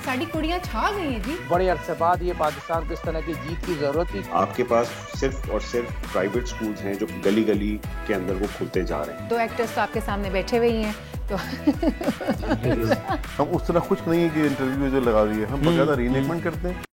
साड़ी कुड़ियाँ छा गई हैं जी। बड़े अरसे बाद ये पाकिस्तान को इस तरह की जीत की जरूरत थी। आपके पास सिर्फ और सिर्फ प्राइवेट स्कूल्स हैं जो गली गली के अंदर वो खुलते जा रहे हैं। 2 एक्टर्स तो आपके सामने बैठे हुए ही हैं तो हम उस तरह खुश नहीं है कि इंटरव्यू जो लगा दिए, हम बकायदा रीनेकमेंट करते हैं।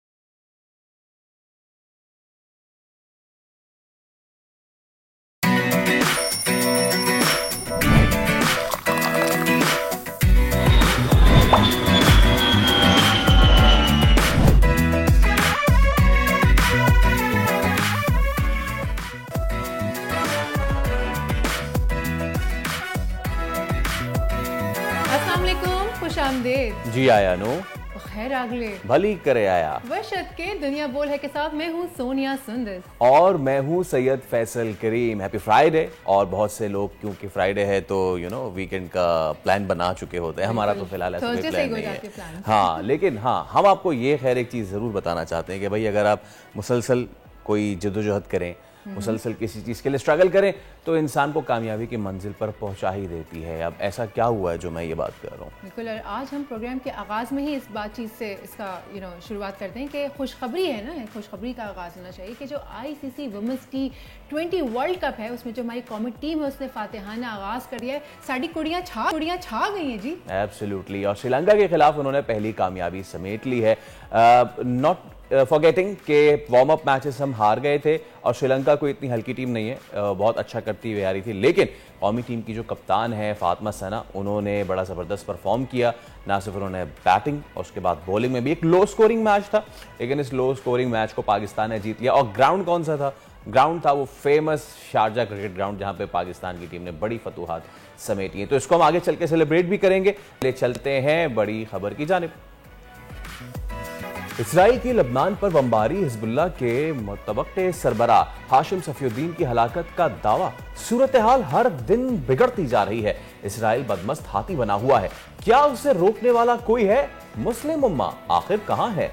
खुशामदीद जी आया नो खैर आगले भली करे आया वर्षत के दुनिया बोल है के साथ मैं हूँ सोनिया सुंदर और मैं हूँ सैयद फैसल करीम। Happy Friday. और बहुत से लोग क्योंकि फ्राइडे है तो वीकेंड का प्लान बना चुके होते हैं। हमारा तो फिलहाल ऐसा कोई प्लान नहीं है। हाँ, लेकिन हाँ हम आपको ये खैर एक चीज़ ज़रूर बताना चाहते हैं कि भाई अगर आप मुसलसल कोई जद्दोजहद करें, मुसलसल किसी चीज़ के लिए स्ट्रगल करें तो इंसान को कामयाबी की मंजिल पर पहुंचा ही देती है। अब ऐसा क्या हुआ है जो मैं ये बात कर रहा हूँ। बिल्कुल, और आज हम प्रोग्राम के आगाज़ में ही इस बातचीत से इसका शुरुआत करते हैं कि खुशखबरी है ना, खुशखबरी का आगाज़ होना चाहिए कि जो ICC women's T20 world cup है उसमें जो हमारी कौमी टीम है उसने फातिहाना आगाज़ कर दिया है। साड़ी कुड़ियाँ छा गई हैं जी। एब्सोल्युटली। और श्रीलंका के खिलाफ उन्होंने पहली कामयाबी समेट ली है। नॉट फॉरगेटिंग के वार्म अप मैचेस हम हार गए थे और श्रीलंका कोई इतनी हल्की टीम नहीं है, बहुत अच्छा करती हुई आ रही थी। लेकिन कौमी टीम की जो कप्तान है फातिमा सना, उन्होंने बड़ा ज़बरदस्त परफॉर्म किया। ना सिर्फ उन्होंने बैटिंग और उसके बाद बॉलिंग में भी, एक लो स्कोरिंग मैच था लेकिन इस लो स्कोरिंग मैच को पाकिस्तान ने जीत लिया। और ग्राउंड कौन सा था? ग्राउंड था वो फेमस शारजा क्रिकेट ग्राउंड जहाँ पे पाकिस्तान की टीम ने बड़ी फतूहात समेटी हैं। तो इसको हम आगे चल के सेलिब्रेट भी करेंगे। ले चलते हैं बड़ी खबर की जानिब। इसराइल की लबनान पर बमबारी, हिजबुल्लाह के मुतवक्के सरबराह हाशिम सफीउद्दीन की हलाकत का दावा। सूरत हाल हर दिन बिगड़ती जा रही है। इसराइल बदमस्त हाथी बना हुआ है। क्या उसे रोकने वाला कोई है? मुस्लिम उम्मा आखिर कहां है?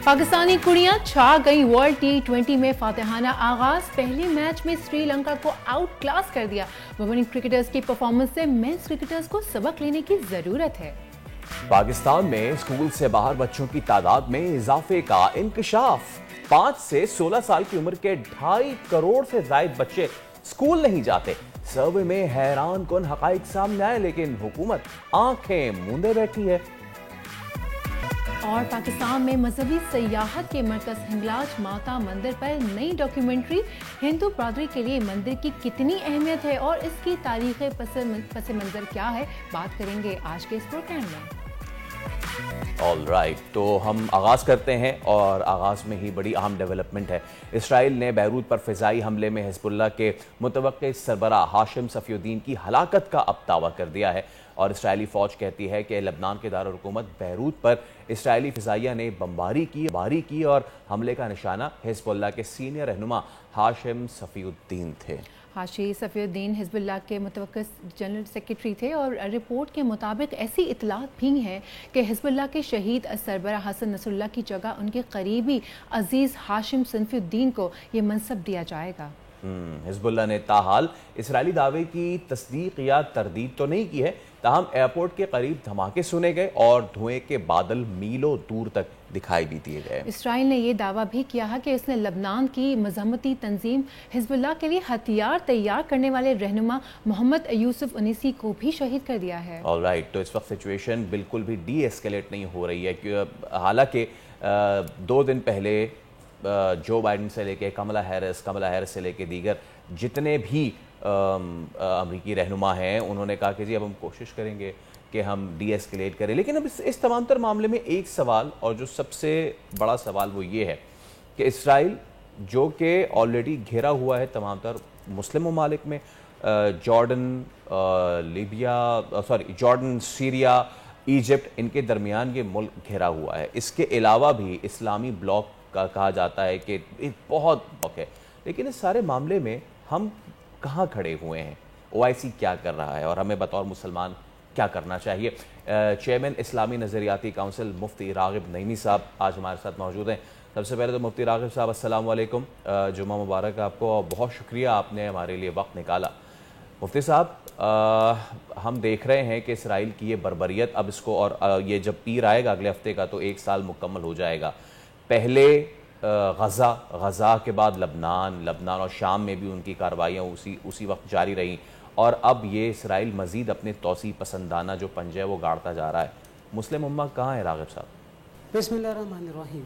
पाकिस्तानी कुड़ियां छा गई। वर्ल्ड T20 में फातिहाना आगाज। पहले मैच में श्रीलंका को आउट क्लास कर दिया। वुमेन क्रिकेटर्स की परफॉर्मेंस से मेंस क्रिकेटर्स को सबक लेने की जरूरत है। पाकिस्तान में स्कूल से बाहर बच्चों की तादाद में इजाफे का इंकशाफ। 5 से 16 साल की उम्र के 2.5 करोड़ से ज्यादा बच्चे स्कूल नहीं जाते। सर्वे में हैरान कुन हकाइक सामने आए लेकिन हुकूमत आंखें मूंदे बैठी है। और पाकिस्तान में मजहबी सयाहत के मरकज हिंगलाज माता मंदिर पर नई डॉक्यूमेंट्री। हिंदू बरादरी के लिए मंदिर की कितनी अहमियत है और इसकी तारीख पस मंजर क्या है, बात करेंगे आज के इस प्रोग्राम में। ऑल राइट, तो हम आगाज़ करते हैं और आगाज़ में ही बड़ी अहम डेवलपमेंट है। इसराइल ने बैरूत पर फ़िज़ाई हमले में हिजबुल्लाह के मुतवक्के सरबराह हाशिम सफीउद्दीन की हलाकत का अब दावा कर दिया है। और इसराइली फ़ौज कहती है कि लबनान के दारुल हुकूमत बैरूत पर इसराइली फ़िज़ाइया ने बमबारी की और हमले का निशाना हिजबुल्लाह के सीनियर रहनुमा हाशिम सफीउद्दीन थे। हाशिम सफीउद्दीन हिजबुल्लाह के मुतवक्किल जनरल सेक्रेटरी थे और रिपोर्ट के मुताबिक ऐसी इतलात भी हैं कि हिजबुल्लाह के शहीद सरबराह हसन नसरुल्लाह की जगह उनके करीबी अजीज़ हाशिम सफीउद्दीन को ये मनसब दिया जाएगा। हिजबुल्लाह ने ताहाल इसराइली दावे की तस्दीक या तरदीद तो नहीं की है, ताहम एयरपोर्ट के करीब धमाके सुने गए और धुएं के बादल मीलों दूर तक दिखाई भी दिए गए। इसराइल ने यह दावा भी किया है कि उसने लबनान की मजहमती तंजीम हिजबुल्लाह के लिए हथियार तैयार करने वाले रहनुमा मोहम्मद यूसुफ उनीसी को भी शहीद कर दिया है। ऑल राइट, तो इस वक्त सिचुएशन बिल्कुल भी डी एस्केलेट नहीं हो रही है। हालांकि 2 दिन पहले जो बाइडन से लेके कमला हैरिस से लेके दीगर जितने भी अमरीकी रहनुमा हैं उन्होंने कहा कि जी अब हम कोशिश करेंगे कि हम डी एस्केलेट करें। लेकिन अब इस तमाम तर मामले में एक सवाल, और जो सबसे बड़ा सवाल वो ये है कि इसराइल जो कि ऑलरेडी घिरा हुआ है तमाम तर मुस्लिम ममालिक में, जॉर्डन, सीरिया, इजिप्ट, इनके दरमियान ये मुल्क घिरा हुआ है। इसके अलावा भी इस्लामी ब्लॉक का कहा जाता है कि एक बहुत ब्लॉक है। लेकिन इस सारे मामले में हम कहाँ खड़े हुए हैं? OIC क्या कर रहा है और हमें बतौर मुसलमान क्या करना चाहिए? चेयरमैन इस्लामी नज़रियाती काउंसिल मुफ्ती रागिब नईमी साहब आज हमारे साथ मौजूद हैं। सबसे पहले तो मुफ्ती रागिब साहब अस्सलाम वालेकुम, जुम्मा मुबारक आपको और बहुत शुक्रिया आपने हमारे लिए वक्त निकाला। मुफ्ती साहब, हम देख रहे हैं कि इसराइल की ये बर्बरियत अब इसको और ये जब पीर आएगा अगले हफ्ते का तो 1 साल मुकम्मल हो जाएगा। पहले गज़ा के बाद लबनान और शाम में भी उनकी कार्रवाइयाँ उसी वक्त जारी रहीं और अब ये इसराइल मज़ीद अपने तौसी पसंदाना जो पंजा है वो गाड़ता जा रहा है। मुस्लिम उम्मा कहाँ है राग़िब साहब? बिस्मिल्लाहिर्रहमानिर्रहीम।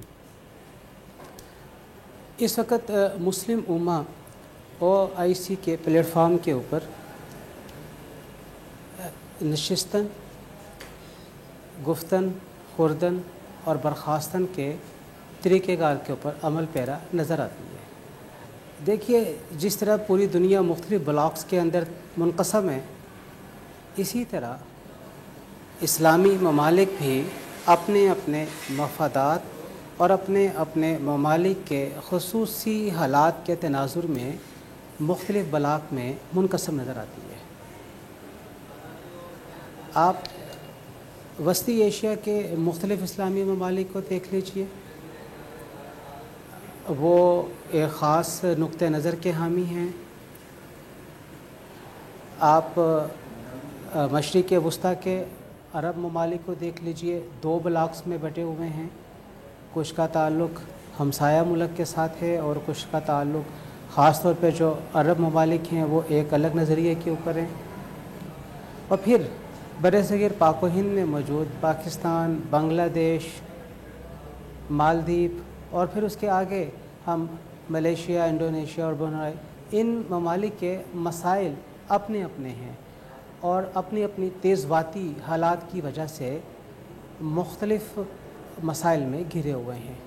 इस वक्त मुस्लिम उम्मा OIC के प्लेटफार्म के ऊपर नशिस्तन, गुफ्तन, खुर्दन और बर्खास्तन के तरीक़ेकार के ऊपर अमल पैरा नज़र आती है। देखिए, जिस तरह पूरी दुनिया मुख्तलिफ़ ब्लॉक्स के अंदर मुनक़सम है, इसी तरह इस्लामी ममालिक भी अपने अपने मफादात और अपने अपने ममालिक के ख़ुसूसी हालात के तनाजुर में मुख्तलिफ़ ब्लॉक में मुनक़सम नज़र आती है। आप वस्ती एशिया के मुख्तलिफ़ इस्लामी ममालिक को देख लीजिए, वो एक ख़ास नुक्ते नज़र के हामी हैं। आप मशरिक़ वस्ता के अरब ममालिक को देख लीजिए, 2 ब्लॉक्स में बटे हुए हैं। कुछ का ताल्लुक़ हमसाया मुल्क के साथ है और कुछ का ताल्लुक़ ख़ास तौर पे जो अरब ममालिक हैं वो एक अलग नज़रिए के ऊपर हैं। और फिर बरसग़ीर पाक व हिंद में मौजूद पाकिस्तान, बांग्लादेश, मालदीव और फिर उसके आगे हम मलेशिया, इंडोनेशिया और ब्रुनेई, इन ममालिक के मसाइल अपने अपने हैं और अपनी अपनी तेज़वाती हालात की वजह से मुख्तलिफ़ मसाइल में घिरे हुए हैं,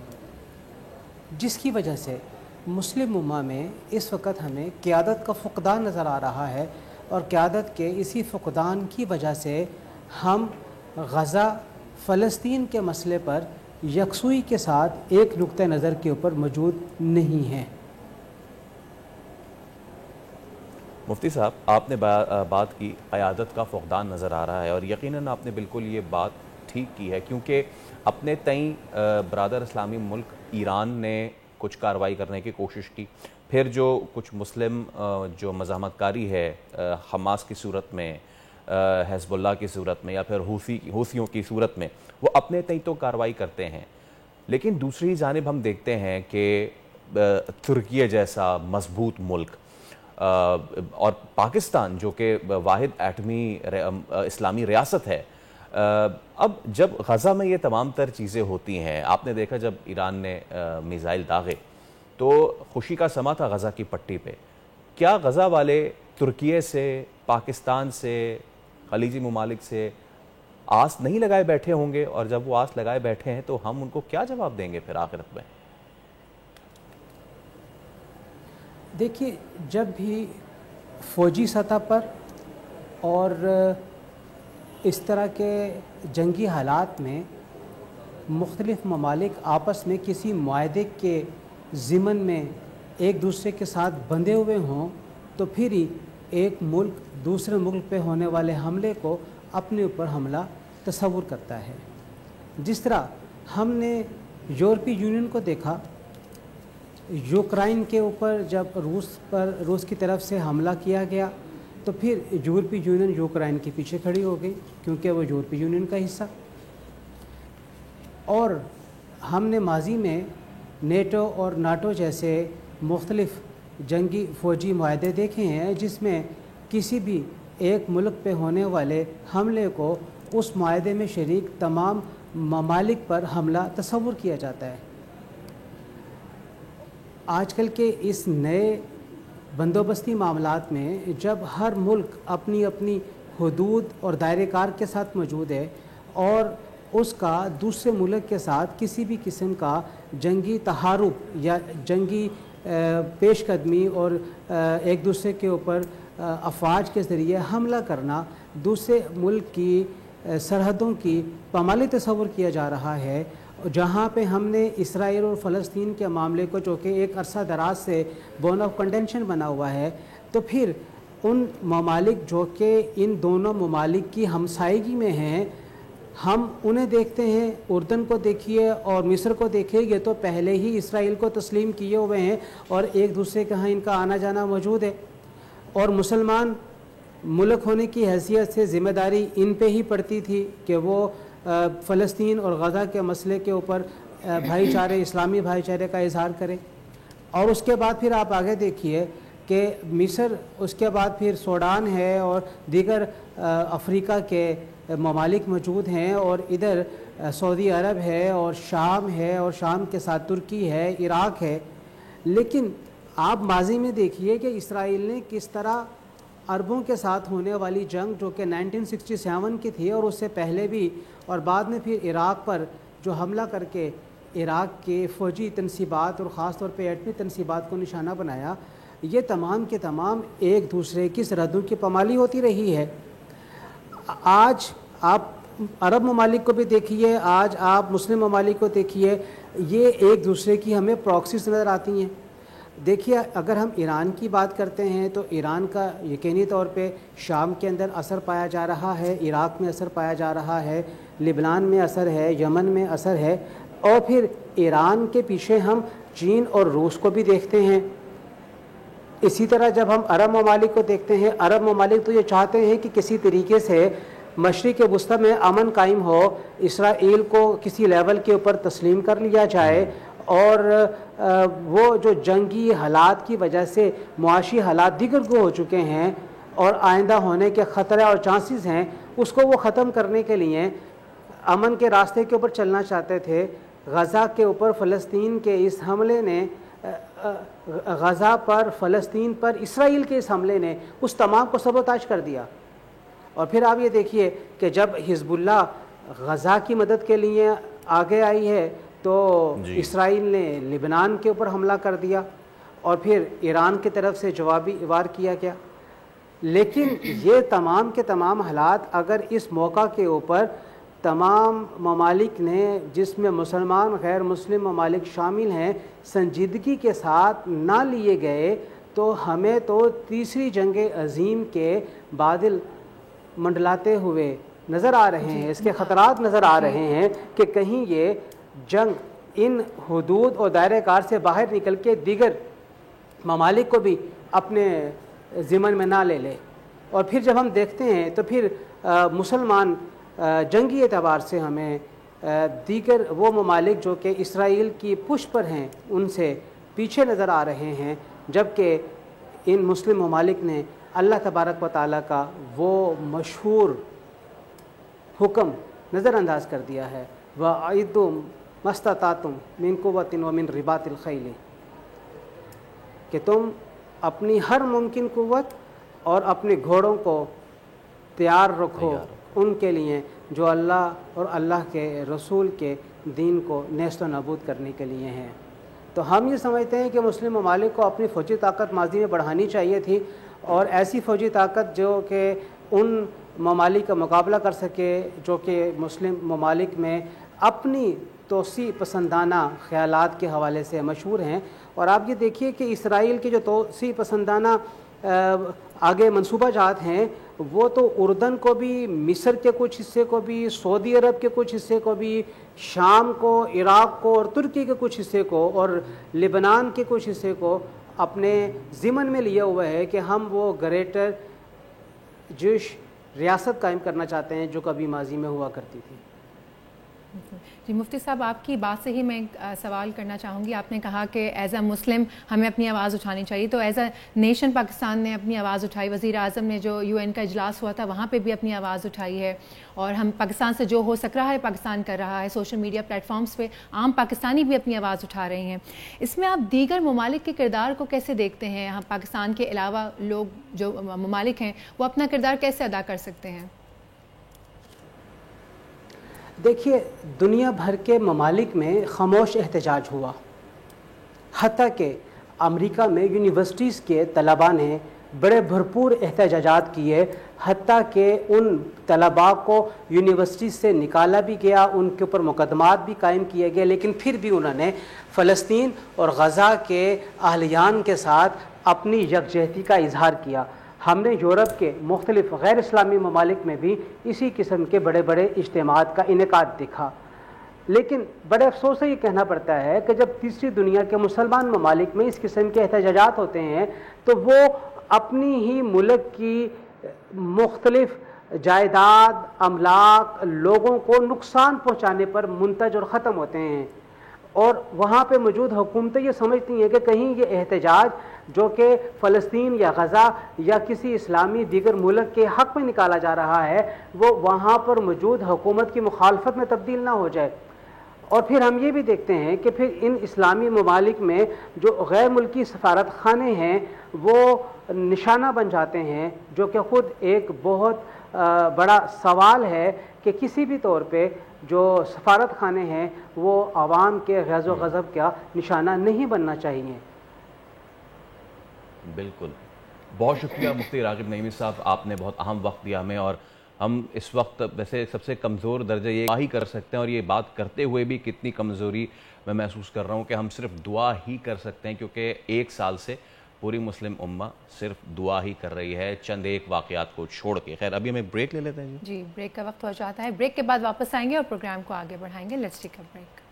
जिसकी वजह से मुस्लिम उम्मा में इस वक्त हमें क़यादत का फ़ुक़दान नज़र आ रहा है। और क़यादत के इसी फ़ुक़दान की वजह से हम गज़ा फ़लस्तीन के मसले पर यकसुई के साथ एक नुक्ते नज़र के ऊपर मौजूद नहीं हैं। मुफ्ती साहब, आपने बात की क़यादत का फ़ुक़दान नज़र आ रहा है और यकीनन आपने बिल्कुल ये बात ठीक की है, क्योंकि अपने तई बरादर इस्लामी मुल्क ईरान ने कुछ कार्रवाई करने की कोशिश की, फिर जो कुछ मुस्लिम जो मज़ाहमतकारी है हमास की सूरत में, हिज़्बुल्लाह की सूरत में या फिर हूसियों की सूरत में, वो अपने तई तो कार्रवाई करते हैं। लेकिन दूसरी जानिब हम देखते हैं कि तुर्की जैसा मजबूत मुल्क और पाकिस्तान जो कि वाहिद एटमी इस्लामी रियासत है, अब जब गज़ा में ये तमाम तर चीज़ें होती हैं, आपने देखा जब ईरान ने मिसाइल दागे तो खुशी का समा था गज़ा की पट्टी पे। क्या गज़ा वाले तुर्की से, पाकिस्तान से, खलीजी ममालिक से आस नहीं लगाए बैठे होंगे? और जब वो आस लगाए बैठे हैं तो हम उनको क्या जवाब देंगे फिर आखिरत में? देखिए, जब भी फ़ौजी सतह पर और इस तरह के जंगी हालात में मुख्तलिफ़ ममालिक आपस में किसी मुआहदे के ज़िमन में एक दूसरे के साथ बंधे हुए हों, तो फिर ही एक मुल्क दूसरे मुल्क पे होने वाले हमले को अपने ऊपर हमला तस्वुर करता है। जिस तरह हमने यूरोपीय यूनियन को देखा, यूक्रेन के ऊपर जब रूस की तरफ से हमला किया गया तो फिर यूरोपीय यूनियन यूक्रेन के पीछे खड़ी हो गई, क्योंकि वो यूरोपीय यूनियन का हिस्सा। और हमने माजी में नेटो और नाटो जैसे मुख्तलिफ़ जंगी फ़ौजी मुआहदे देखे हैं, जिसमें किसी भी एक मुल्क पे होने वाले हमले को उस मुआहदे में शरीक तमाम ममालिक पर हमला तस्वुर किया जाता है। आजकल के इस नए बंदोबस्ती मामलात में जब हर मुल्क अपनी अपनी हुदूद और दायरेकार के साथ मौजूद है और उसका दूसरे मुल्क के साथ किसी भी किस्म का जंगी तहारुब या जंगी पेशकदमी और एक दूसरे के ऊपर अफवाज के ज़रिए हमला करना दूसरे मुल्क की सरहदों की पामाली तस्वुर किया जा रहा है, जहाँ पे हमने इसराइल और फ़लस्तीन के मामले को, जो कि एक अरसा दराज से बोन ऑफ कंटेंशन बना हुआ है, तो फिर उन ममालिक जो कि इन दोनों ममालिक की हमसायगी में हैं, हम उन्हें देखते हैं। उर्दन को देखिए और मिस्र को देखेंगे तो पहले ही इसराइल को तस्लीम किए हुए हैं और एक दूसरे के यहाँ इनका आना जाना मौजूद है। और मुसलमान मुल्क होने की हैसियत से ज़िम्मेदारी इन पे ही पड़ती थी कि वो फ़लस्तीन और गज़ा के मसले के ऊपर भाईचारे, इस्लामी भाईचारे का इजहार करें। और उसके बाद फिर आप आगे देखिए कि मिस्र, उसके बाद फिर सूडान है और दीगर अफ्रीका के ममालिक मौजूद हैं, और इधर सऊदी अरब है और शाम है, और शाम के साथ तुर्की है, इराक़ है। लेकिन आप माजी में देखिए कि इसराइल ने किस तरह अरबों के साथ होने वाली जंग जो कि 1967 की थी और उससे पहले भी, और बाद में फिर इराक़ पर जो हमला करके इराक़ के फ़ौजी तनसीबात और ख़ास तौर पे एटमी तनसीबात को निशाना बनाया, ये तमाम के तमाम एक दूसरे की सरहदों की पामाली होती रही है। आज आप अरब ममालिक को भी देखिए, आज आप मुस्लिम ममालिक को देखिए, ये एक दूसरे की हमें प्रॉक्सीज नज़र आती हैं। देखिए, अगर हम ईरान की बात करते हैं तो ईरान का यकीनी तौर पे शाम के अंदर असर पाया जा रहा है, इराक़ में असर पाया जा रहा है, लिबनान में असर है, यमन में असर है, और फिर ईरान के पीछे हम चीन और रूस को भी देखते हैं। इसी तरह जब हम अरब ममालिक को देखते हैं, अरब ममालिक तो ये चाहते हैं कि किसी तरीके से मशरिक़ वुस्ता में अमन कायम हो, इसराइल को किसी लेवल के ऊपर तस्लीम कर लिया जाए, और वो जो जंगी हालात की वजह से मुआशी हालात दिगर को हो चुके हैं और आइंदा होने के ख़तरे और चांसेस हैं, उसको वो ख़त्म करने के लिए अमन के रास्ते के ऊपर चलना चाहते थे। गज़ा के ऊपर फ़लस्तीन के इस हमले ने, गज़ा पर, फ़लस्तीन पर इसराइल के इस हमले ने उस तमाम को सबोताज कर दिया। और फिर आप ये देखिए कि जब हिज़्बुल्लाह गज़ा की मदद के लिए आगे आई है तो इसराइल ने लिबनान के ऊपर हमला कर दिया, और फिर ईरान की तरफ से जवाबी वार किया गया। लेकिन ये तमाम के तमाम हालात अगर इस मौका के ऊपर तमाम ममालिक ने, जिसमें मुसलमान गैर मुस्लिम ममालिक शामिल हैं, संजीदगी के साथ ना लिए गए तो हमें तो तीसरी जंग अज़ीम के बादल मंडलाते हुए नज़र आ रहे हैं। इसके ख़तरात नज़र आ रहे हैं कि कहीं ये जंग इन हुदूद और दायरे कार से बाहर निकल के दीगर ममालिक को भी अपने ज़िम्मन में ना ले ले। और फिर जब हम देखते हैं तो फिर मुसलमान जंगी एतबार से हमें दीगर वो ममालिक जो कि इसराइल की पुश पर हैं उनसे पीछे नज़र आ रहे हैं, जबकि इन मुस्लिम ममालिक ने अल्लाह तबारक व तआला का वो मशहूर हुक्म नज़रअंदाज कर दिया है, वअइद्दू मस्ततातुम मिन कुव्वतिन व मिन रिबातिल खैल, कि तुम अपनी हर मुमकिन कुव्वत और अपने घोड़ों को तैयार रखो उनके लिए जो अल्लाह और अल्लाह के रसूल के दीन को नेस्त व नाबूद करने के लिए हैं। तो हम ये समझते हैं कि मुस्लिम ममालिक को अपनी फ़ौजी ताकत माजी में बढ़ानी चाहिए थी, और ऐसी फ़ौजी ताकत जो कि उन ममालिक का मुकाबला कर सके जो कि मुस्लिम ममालिक में अपनी तोसी पसंदाना ख़यालात के हवाले से मशहूर हैं। और आप ये देखिए कि इसराइल के जो तोसी पसंदाना आगे मंसूबा जात हैं, वो तो उर्दन को भी, मिस्र के कुछ हिस्से को भी, सऊदी अरब के कुछ हिस्से को भी, शाम को, इराक़ को और तुर्की के कुछ हिस्से को और लिबनान के कुछ हिस्से को अपने ज़िम्मन में लिए हुए है कि हम वो ग्रेटर जूश रियासत कायम करना चाहते हैं जो कभी माजी में हुआ करती थी। जी मुफ्ती साहब, आपकी बात से ही मैं एक सवाल करना चाहूँगी। आपने कहा कि एज़ अ मुस्लिम हमें अपनी आवाज़ उठानी चाहिए, तो एज़ अ नेशन पाकिस्तान ने अपनी आवाज़ उठाई। वज़ीर आज़म ने जो UN का इजलास हुआ था वहाँ पे भी अपनी आवाज़ उठाई है, और हम पाकिस्तान से जो हो सक रहा है पाकिस्तान कर रहा है। सोशल मीडिया प्लेटफॉर्म्स पे आम पाकिस्तानी भी अपनी आवाज़ उठा रहे हैं। इसमें आप दीगर ममालिक के किरदार को कैसे देखते हैं? हम पाकिस्तान के अलावा लोग जो ममालिक हैं वो अपना किरदार कैसे अदा कर सकते हैं? देखिए, दुनिया भर के ममालिक में खामोश एहतजाज हुआ, हत्ता कि अमेरिका में यूनिवर्सिटीज़ के तलबा ने बड़े भरपूर एहतजाजात किए, हत्ता कि उन तलबा को यूनिवर्सिटी से निकाला भी गया, उनके ऊपर मुकदमात भी कायम किए गए, लेकिन फिर भी उन्होंने फ़लस्तीन और गज़ा के अहलियान के साथ अपनी यकजहती का इजहार किया। हमने यूरोप के मुख्तलिफ गैर इस्लामी ममालिक में भी इसी किस्म के बड़े बड़े इज्तिमात का इनेकाद दिखा। लेकिन बड़े अफसोस से ये कहना पड़ता है कि जब तीसरी दुनिया के मुसलमान ममालिक में इस किस्म के एहतजाजात होते हैं तो वो अपनी ही मुल्क की मुख्तलिफ जायदाद, अमलाक, लोगों को नुकसान पहुँचाने पर मुंतज और ख़त्म होते हैं। और वहाँ पे मौजूद हुकूमतें ये समझती हैं कि कहीं ये एहतजाज जो कि फ़लस्तीन या गज़ा या किसी इस्लामी दीगर मुल्क के हक़ में निकाला जा रहा है, वो वहाँ पर मौजूद हुकूमत की मुखालफत में तब्दील ना हो जाए। और फिर हम ये भी देखते हैं कि फिर इन इस्लामी ममालिक में जो गैर मुल्की सफारत खाने हैं वो निशाना बन जाते हैं, जो कि ख़ुद एक बहुत बड़ा सवाल है कि किसी भी तौर पे जो सफारत खाने हैं वो आवाम के गज़ व ग़ज़ब का निशाना नहीं बनना चाहिए। बिल्कुल, बहुत शुक्रिया मुफ्ती राग़िब नईमी साहब, आपने बहुत अहम वक्त दिया हमें। और हम इस वक्त वैसे सबसे कमज़ोर दर्जा ये ही कर सकते हैं, और ये बात करते हुए भी कितनी कमज़ोरी मैं महसूस कर रहा हूँ कि हम सिर्फ दुआ ही कर सकते हैं, क्योंकि 1 साल से पूरी मुस्लिम उम्मा सिर्फ दुआ ही कर रही है, चंद एक वाक़यात को छोड़ के। खैर, अभी हमें ब्रेक ले लेते हैं जी, ब्रेक का वक्त हो जाता है। ब्रेक के बाद वापस आएंगे और प्रोग्राम को आगे बढ़ाएंगे। Let's take a break.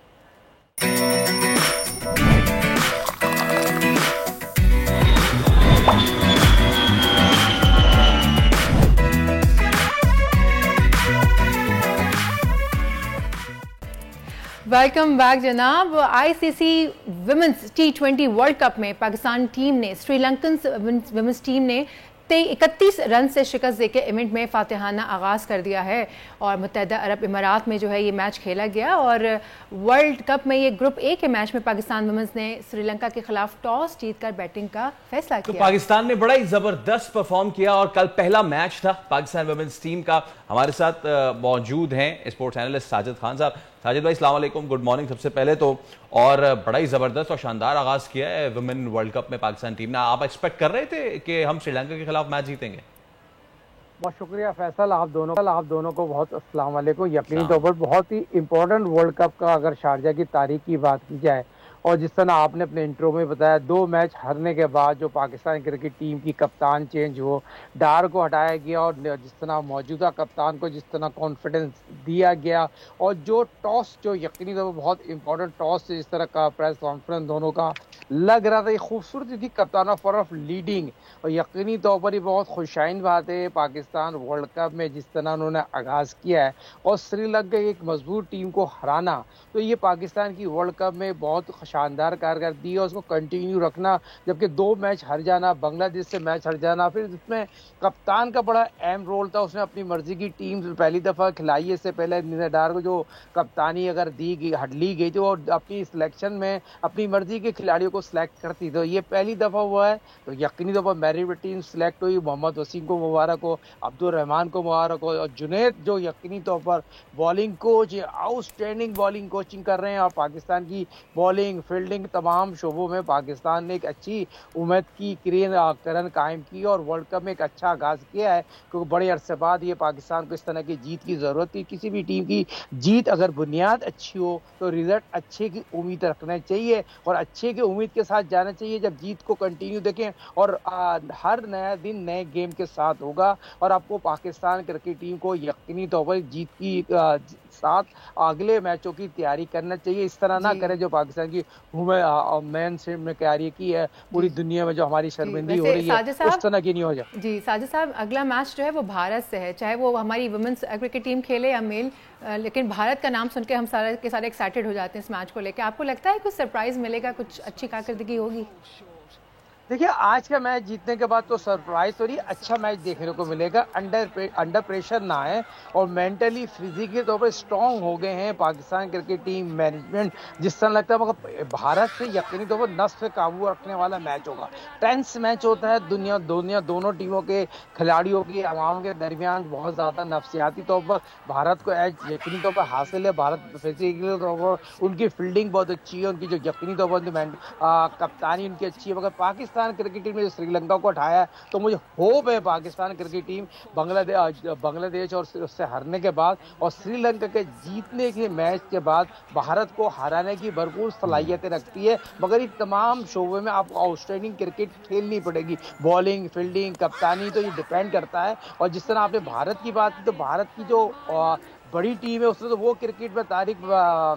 Welcome back जनाब। ICC women's T20 world cup में पाकिस्तान टीम ने श्रीलंकन विमेंस टीम ने 31 रन से शिकस्त देकर इवेंट में फातिहाना आगाज़ कर दिया है। और मुत्तहदा अरब इमारात में जो है ये मैच खेला गया, और वर्ल्ड कप में ये ग्रुप ए के मैच में पाकिस्तान वुमेन्स ने श्रीलंका के खिलाफ टॉस जीतकर बैटिंग का फैसला किया। तो पाकिस्तान ने बड़ा ही जबरदस्त परफॉर्म किया और कल पहला मैच था पाकिस्तान वुमेन्स टीम का। हमारे साथ मौजूद हैं स्पोर्ट्स एनालिस्ट साजिद खान साहब। साजिद भाई, अस्सलाम वालेकुम, गुड मॉर्निंग सबसे पहले तो। और बड़ा ही ज़बरदस्त और शानदार आगाज़ किया है वुमेन वर्ल्ड कप में पाकिस्तान टीम ने। आप एक्सपेक्ट कर रहे थे कि हम श्रीलंका के खिलाफ मैच जीतेंगे? बहुत शुक्रिया फैसल, आप दोनों को बहुत अस्सलाम वालेकुम। यकीनी तौर पर बहुत ही इम्पोर्टेंट वर्ल्ड कप का अगर शारजा की तारीख की बात की जाए, और जिस तरह आपने अपने इंट्रो में बताया, 2 मैच हारने के बाद जो पाकिस्तान क्रिकेट टीम की कप्तान चेंज हो, डार को हटाया गया, और जिस तरह मौजूदा कप्तान को जिस तरह कॉन्फिडेंस दिया गया, और जो टॉस जो यकीनी तौर पर बहुत इंपॉर्टेंट टॉस जिस तरह का प्रेस कॉन्फ्रेंस दोनों का लग रहा था, ये खूबसूरती थी कप्तान फॉर ऑफ लीडिंग। और यकीनी तौर पर ये बहुत खुशाइन बात है पाकिस्तान वर्ल्ड कप में जिस तरह उन्होंने आगाज़ किया है और श्रीलंका की एक मजबूत टीम को हराना, तो ये पाकिस्तान की वर्ल्ड कप में बहुत शानदार कारकर्दगी है। उसको कंटिन्यू रखना, जबकि 2 मैच हार जाना, बांग्लादेश से मैच हार जाना, फिर इसमें कप्तान का बड़ा अहम रोल था। उसने अपनी मर्जी की टीम पहली दफ़ा खिलाई है। इससे पहले निज़ार को जो कप्तानी अगर दी गई थी और अपनी सिलेक्शन में अपनी मर्जी के खिलाड़ियों को सिलेक्ट करती, तो ये पहली दफ़ा हुआ है। तो यकीनी तौर पर मेरिट टीम सिलेक्ट हुई। मोहम्मद वसीम को मुबारक हो, अब्दुल रहमान को मुबारक हो, और जुनैद जो यकीनी तौर पर bowling coach, outstanding bowling coaching कर रहे हैं। और पाकिस्तान की बॉलिंग, फील्डिंग, तमाम शोबों में पाकिस्तान ने एक अच्छी उम्मीद की किरण कायम की और वर्ल्ड कप में एक अच्छा आगाज़ किया है, क्योंकि बड़े अरसे बाद ये पाकिस्तान को इस तरह की जीत की ज़रूरत थी। किसी भी टीम की जीत अगर बुनियाद अच्छी हो तो रिजल्ट अच्छे की उम्मीद रखना चाहिए और अच्छे की उम्मीद के साथ जाना चाहिए। जब जीत को कंटिन्यू देखें और हर नया दिन नए गेम के साथ होगा, और आपको पाकिस्तान क्रिकेट टीम को यकीनी तौर पर जीत की साथ अगले मैचों की तैयारी करना चाहिए। इस तरह ना करें जो पाकिस्तान की मेन स्ट्रीम में तैयारी की है पूरी दुनिया में, जो हमारी शर्मिंदगी हो रही है, उस तरह की नहीं हो जाए। जी साजिद साहब, अगला मैच जो है वो भारत से है, चाहे वो हमारी वुमेन्स क्रिकेट टीम खेले या मेल, लेकिन भारत का नाम सुन के हम सारे के सारे एक्साइटेड हो जाते हैं इस मैच को लेकर। आपको लगता है कुछ सरप्राइज मिलेगा, कुछ अच्छी कारकर्दगी होगी? देखिए, आज का मैच जीतने के बाद तो सरप्राइज तो नहीं, अच्छा मैच देखने को मिलेगा। अंडर प्रेशर ना है और मेंटली फिजिकली तौर पर स्ट्रांग हो गए हैं पाकिस्तान क्रिकेट टीम मैनेजमेंट, जिस तरह लगता है। मगर भारत से यकीनी तौर पर नफ्स पे काबू रखने वाला मैच होगा। टेंस मैच होता है। दुनिया दोनों टीमों के खिलाड़ियों की आवाम के दरमियान बहुत ज़्यादा नफ्सियाती तौर पर भारत को एज यकीनी तौर पर हासिल है। भारत फिजिकली तौर पर उनकी फील्डिंग बहुत अच्छी है, उनकी जो यकीनी तौर पर कप्तानी उनकी अच्छी है। मगर पाकिस्तान क्रिकेट टीम ने श्रीलंका को हटाया, तो मुझे होप है पाकिस्तान क्रिकेट टीम बांग्लादेश और उससे हारने के बाद और श्रीलंका के जीतने के मैच के बाद भारत को हराने की भरपूर सलाहियतें रखती है। मगर ये तमाम शोबे में आपको आउटस्टैंडिंग क्रिकेट खेलनी पड़ेगी। बॉलिंग, फील्डिंग, कप्तानी, तो ये डिपेंड करता है। और जिस तरह आपने भारत की बात की, तो भारत की जो बड़ी टीम है, उसने तो वो क्रिकेट में तारीख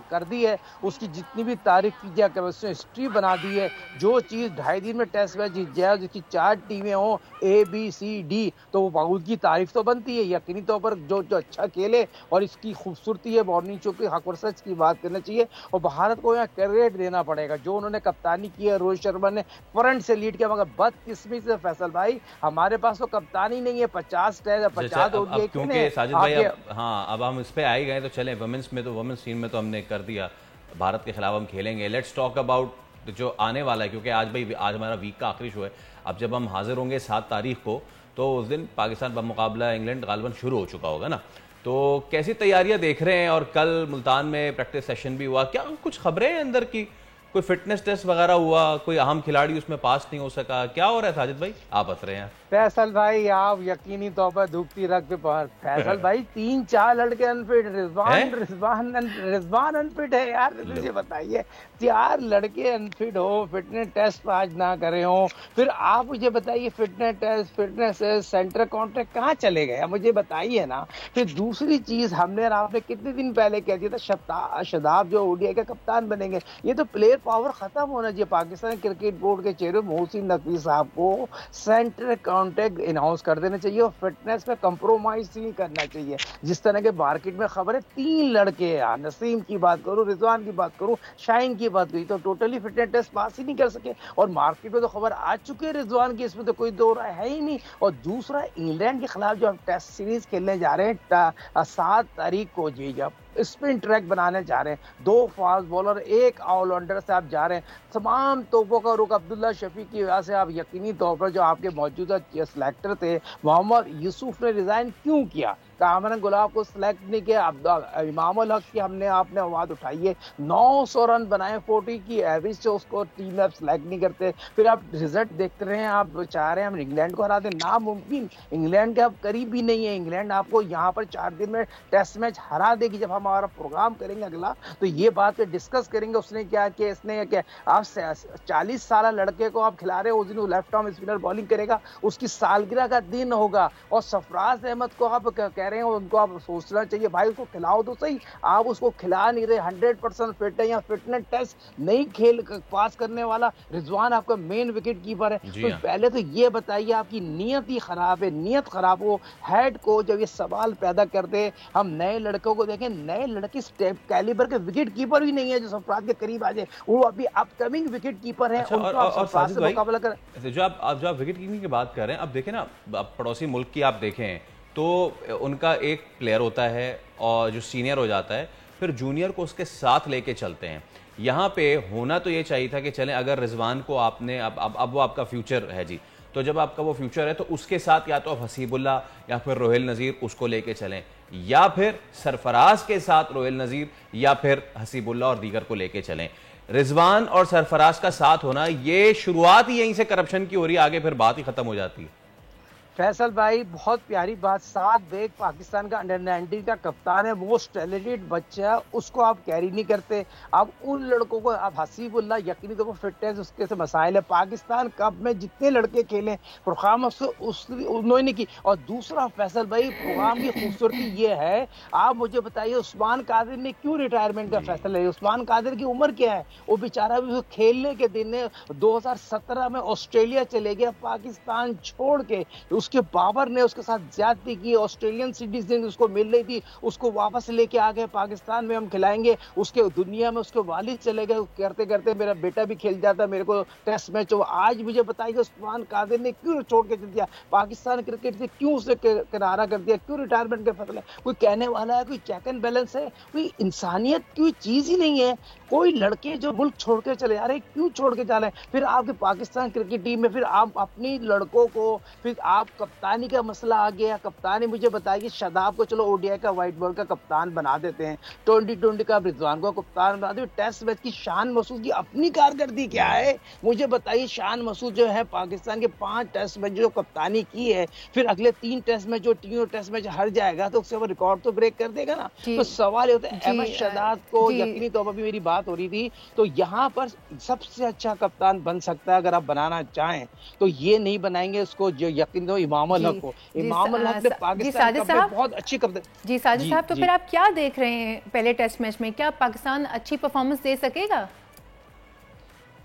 कर दी है, उसकी जितनी भी तारीफ की जाए उसने हिस्ट्री बना दी है। जो चीज़ 2.5 दिन में टेस्ट मैच जीत जाए, जिसकी 4 टीमें हों ABCD, तो वो उसकी तारीफ तो बनती है। यकीनी तौर पर जो अच्छा खेले और इसकी खूबसूरती है मॉर्निंग शो की हक और सच की बात करना चाहिए, और भारत को यहाँ क्रेडिट देना पड़ेगा। जो उन्होंने कप्तानी की है, रोहित शर्मा ने फ्रंट से लीड किया, मगर बदकिस्मती से फैसल भाई हमारे पास तो कप्तानी नहीं है। 50 टेस्ट 50 हो गए क्योंकि साजिद भाई अब हम इस पे आ ही गए तो चलें वुमेन्स में, तो वुमेन्स टीम में तो हमने कर दिया, भारत के खिलाफ हम खेलेंगे। लेट्स टॉक अबाउट जो आने वाला है, क्योंकि आज हमारा वीक का आखिरी शो है। अब जब हम हाजिर होंगे 7 तारीख को, तो उस दिन पाकिस्तान बमुकाबला इंग्लैंड गालिबन शुरू हो चुका होगा ना, तो कैसी तैयारियां देख रहे हैं? और कल मुल्तान में प्रैक्टिस सेशन भी हुआ, क्या कुछ खबरें हैं अंदर की? कोई फिटनेस टेस्ट वगैरह हुआ? कोई अहम खिलाड़ी उसमें पास नहीं हो सका? क्या हो रहा है साजिद भाई, आप बता रहे हैं? फैसल भाई आप यकीनी तौर पर दुखती रख पे फैसल भाई 3-4 लड़के अनफिट, रिजवान अनफिट है यार, मुझे बताइए 4 लड़के अनफिट हो, फिटनेस टेस्ट आज ना करे हो, फिर आप मुझे बताइए फिटनेस सेंटर कॉन्ट्रैक्ट कहाँ चले गए मुझे बताइए ना। फिर दूसरी चीज हमने और आपने कितने दिन पहले कह दिया था शदाब जो ODI का कप्तान बनेंगे, ये तो प्लेयर पावर खत्म होना चाहिए। पाकिस्तान क्रिकेट बोर्ड के चेहरे मोहसिन नकवी साहब को सेंटर कॉन्ट्रैक्ट अनाउंस कर देना चाहिए और फिटनेस पे कंप्रोमाइज नहीं करना चाहिए। जिस तरह के मार्केट में खबर है 3 लड़के यार, नसीम की बात करूं, रिजवान की बात करूं, शाहीन की बात करी, तो टोटली फिटनेस टेस्ट पास ही नहीं कर सके। और मार्केट में तो खबर आ चुकी है रिजवान की, इसमें तो कोई दो राय है ही नहीं। और दूसरा इंग्लैंड के खिलाफ जो हम टेस्ट सीरीज खेलने जा रहे हैं 7 तारीख को, जी जब स्पिन ट्रैक बनाने जा रहे हैं, 2 फास्ट बॉलर 1 ऑलराउंडर से आप जा रहे हैं, तमाम तोपों का रुख अब्दुल्ला शफी की वजह से आप यकीनी तौर पर जो आपके मौजूदा सिलेक्टर थे मोहम्मद यूसुफ ने रिजाइन क्यों किया, कामरान गुलाब को सिलेक्ट नहीं किया, इमामुल हक की आपने आवाज उठाई है, 900 रन बनाए 40 की एवरेज से, उसको टीम में आप सिलेक्ट नहीं करते। फिर आप रिजल्ट देखते रहे हैं, आप चाह रहे हैं हम इंग्लैंड को हरा दें, नामुमकिन, इंग्लैंड के अब करीब भी नहीं है। इंग्लैंड आपको यहाँ पर 4 दिन में टेस्ट मैच हरा देगी। जब हमारा प्रोग्राम करेंगे अगला तो ये बात पे डिस्कस करेंगे उसने क्या किया, इसने क्या। आप 40 साल लड़के को आप खिला रहे हो, उस दिन वो लेफ्ट आर्म स्पिनर बॉलिंग करेगा, उसकी सालगिरह का दिन होगा, और सरफराज अहमद को आप कह रहे हैं उनको आप सोचना चाहिए भाई उसको खिलाओ तो सही, आप उसको खिला नहीं रहे। 100% फिट है या फिटनेस टेस्ट नहीं खेल पास करने वाला रिजवान आपका मेन विकेट कीपर है। तो पहले तो ये बताइए आपकी नीयत ही खराब है, नीयत खराब हो। हेड को जब ये सवाल पैदा करते, हम नए लड़कों को देखें, नए लड़के स्टेप कैलिबर के विकेट कीपर भी नहीं है जो सरफराज के करीब आ जाए, वो अभी अपकमिंग विकेट कीपर है। अच्छा, और मुकाबला कर जो आप विकेट कीपिंग की बात कर रहे हैं, अब देखें ना, पड़ोसी मुल्क की आप देखें तो उनका एक प्लेयर होता है और जो सीनियर हो जाता है, फिर जूनियर को उसके साथ लेके चलते हैं। यहाँ पे होना तो ये चाहिए था कि चलें अगर रिजवान को आपने अब वो आपका फ्यूचर है जी, तो जब आपका वो फ्यूचर है तो उसके साथ या तो आप हसीबुल्ला या फिर रोहिल नज़ीर उसको लेके चलें, या फिर सरफराज के साथ रोहिल नज़ीर या फिर हसीबुल्ला और दीगर को लेके चलें। रिजवान और सरफराज का साथ होना, ये शुरुआत ही यहीं से करप्शन की हो रही है, आगे फिर बात ही खत्म हो जाती है। फैसल भाई बहुत प्यारी बात, 7 बेग पाकिस्तान का अंडर-19 का कप्तान है, मोस्ट टैलेंटेड बच्चा है, उसको आप कैरी नहीं करते। अब उन लड़कों को आप हसीबुल्ला यकीनी तौर पर फिटनेस उसके से मसाइल है। पाकिस्तान कप में जितने लड़के खेले प्रोग्राम उन्होंने की। और दूसरा फैसल भाई प्रोग्राम की खूबसूरती ये है, आप मुझे बताइए उस्मान कादिर ने क्यों रिटायरमेंट का फैसला लिया? उस्मान कादिर की उम्र क्या है? वो बेचारा भी खेलने के दिन 2017 में ऑस्ट्रेलिया चले गया पाकिस्तान छोड़ के, उसके बाबर ने उसके साथ ज्यादती की, ऑस्ट्रेलियन सिटीजन उसको मिल रही थी, उसको वापस लेके आ गए, पाकिस्तान में हम खिलाएंगे, उसके दुनिया में उसके वालिद चले गए, करते करते मेरा बेटा भी खेल जाता मेरे को टेस्ट मैच। आज मुझे बताइए उस्मान कादिर ने क्यों छोड़ के दिया, पाकिस्तान क्रिकेट से क्यों उसे किनारा कर दिया, क्यों रिटायरमेंट का फैसला? कोई कहने वाला है, कोई चेक एंड बैलेंस है, कोई इंसानियत कोई चीज ही नहीं है। कोई लड़के जो मुल्क छोड़ के चले जा रहे हैं, क्यों छोड़ के जा रहे हैं? फिर आपके पाकिस्तान क्रिकेट टीम में फिर आप अपनी लड़कों को, फिर आप कप्तानी का मसला आ गया। कप्तानी मुझे बताइए, शदाब को चलो ODI का व्हाइट बॉल का कप्तान बना देते हैं, 2020 का रिजवान को कप्तान बना देते, टेस्ट मैच की शान मसूद की अपनी कारकर्दगी क्या है मुझे बताइए। शान मसूद जो है पाकिस्तान के 5 टेस्ट मैच जो कप्तानी की है, फिर अगले 3 टेस्ट मैच जो तीनों टेस्ट मैच हार जाएगा तो उससे वो रिकॉर्ड तो ब्रेक कर देगा ना। तो सवाल होता है अहमद शहजाद को यकीनी तौर पर भी मेरी बात हो रही थी, तो यहाँ पर सबसे अच्छा कप्तान बन सकता है अगर आप बनाना चाहें, तो ये नहीं बनाएंगे उसको जो यकीन दो इमाम अल हक को। इमाम अल हक ने पाकिस्तान कप में बहुत अच्छी जी साजिद साहब, तो फिर आप क्या देख रहे हैं पहले टेस्ट मैच में, क्या पाकिस्तान अच्छी परफॉर्मेंस दे सकेगा?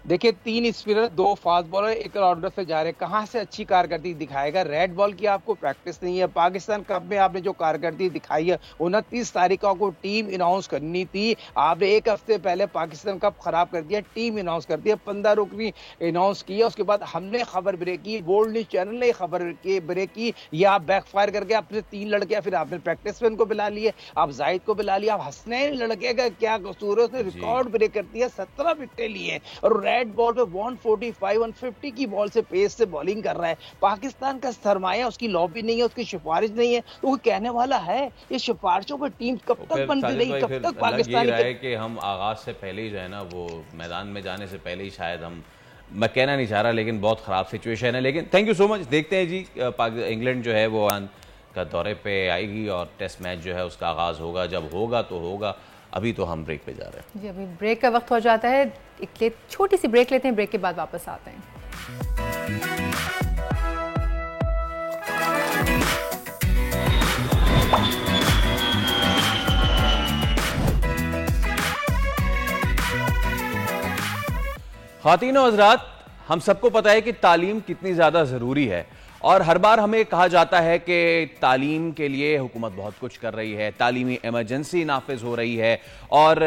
देखिए 3 स्पिनर 2 फास्ट बॉलर 1 ऑलराउंडर से जा रहे हैं, कहां से अच्छी कारकर्दगी दिखाएगा? रेड बॉल की आपको प्रैक्टिस नहीं है। पाकिस्तान कप में आपने जो कारकर्दगी दिखाई है 29 तारीख को टीम अनाउंस करनी थी, आपने 1 हफ्ते पहले पाकिस्तान कप खराब कर दिया, टीम अनाउंस कर दिया, 15 रुकनी अनाउंस किया, उसके बाद हमने खबर ब्रेक की, गोल्ड न्यूज चैनल ने खबर ब्रेक की, ये आप बैकफायर करके अपने 3 लड़के फिर आपने प्रैक्टिस में उनको बुला लिए, आप जाहिद को बुला लिया, आप हसनैन लड़के का क्या कसूर है? उसने रिकॉर्ड ब्रेक कर दिया, 17 विकेटें लिए और रेड बॉल पे 145 150 की बॉल से पेस से बॉलिंग कर रहा है। पाकिस्तान का सरमाया, उसकी लॉबी नहीं है, उसकी सिफारिश नहीं है, तो वो कहने वाला है ये सिफारिशों पर टीम कब तक बनती रही, कब तक पाकिस्तान है कि हम आगाज से पहले ही जो है ना वो मैदान में जाने से पहले ही शायद मैं कहना नहीं चाह रहा, लेकिन बहुत खराब सिचुएशन है। लेकिन थैंक यू सो मच। देखते हैं जी, इंग्लैंड जो है वो का दौरे पे आएगी और टेस्ट मैच जो है उसका आगाज होगा, जब होगा तो होगा। अभी तो हम ब्रेक पे जा रहे हैं जी, अभी ब्रेक का वक्त हो जाता है, एक छोटी सी ब्रेक लेते हैं, ब्रेक के बाद वापस आते हैं। ख़वातीन और हज़रात, हम सबको पता है कि तालीम कितनी ज़्यादा ज़रूरी है और हर बार हमें कहा जाता है कि तालीम के लिए हुकूमत बहुत कुछ कर रही है, तालीमी एमरजेंसी नाफिज हो रही है और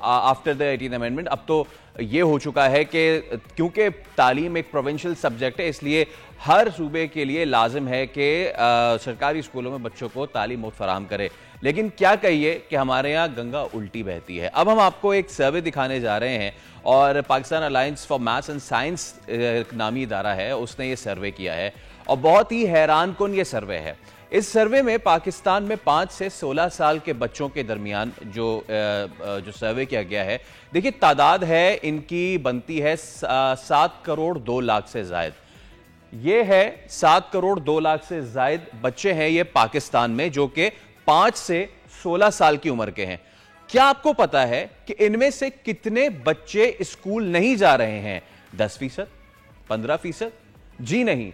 आफ्टर द 18th अमेंडमेंट अब तो ये हो चुका है कि क्योंकि तालीम एक प्रोविंशियल सब्जेक्ट है, इसलिए हर सूबे के लिए लाजिम है कि सरकारी स्कूलों में बच्चों को तालीम मुफ्त फराहम करे। लेकिन क्या कहिए कि हमारे यहाँ गंगा उल्टी बहती है। अब हम आपको एक सर्वे दिखाने जा रहे हैं और Pakistan alliance for maths and science नामी इदारा है, उसने ये सर्वे किया है और बहुत ही हैरान कुन ये सर्वे है। इस सर्वे में पाकिस्तान में 5 से 16 साल के बच्चों के दरमियान जो सर्वे किया गया है, देखिए तादाद है इनकी बनती है 7 करोड़ 2 लाख से जायद। ये है 7 करोड़ 2 लाख से जायद बच्चे हैं ये पाकिस्तान में, जो कि 5 से 16 साल की उम्र के हैं। क्या आपको पता है कि इनमें से कितने बच्चे स्कूल नहीं जा रहे हैं? 10%, 15%? जी नहीं,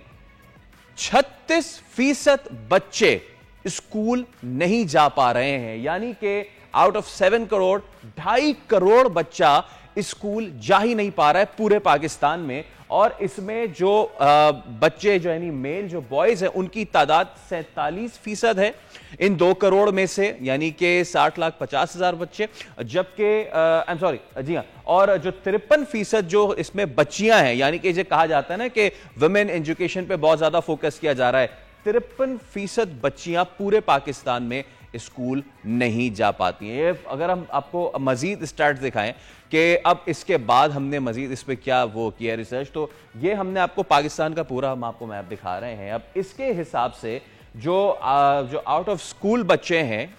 36% बच्चे स्कूल नहीं जा पा रहे हैं। यानी कि आउट ऑफ 7 करोड़ 2.5 करोड़ बच्चा स्कूल जा ही नहीं पा रहा है पूरे पाकिस्तान में। और इसमें जो बच्चे जो यानी मेल जो बॉयज हैं उनकी तादाद 47% है इन 2 करोड़ में से, यानी कि 60,50,000 बच्चे। जबकि आई एम सॉरी जी हाँ, और जो 53% जो इसमें बच्चियां हैं, यानी कि जो कहा जाता है ना कि वुमेन एजुकेशन पे बहुत ज्यादा फोकस किया जा रहा है, 53% बच्चियां पूरे पाकिस्तान में स्कूल नहीं जा पाती हैं। ये अगर हम आपको मजीद स्टैट्स दिखाएं कि अब इसके बाद हमने मजीद इस पर क्या वो किया रिसर्च, तो ये हमने आपको पाकिस्तान का पूरा हम आपको मैप दिखा रहे हैं। अब इसके हिसाब से जो आउट ऑफ स्कूल बच्चे हैं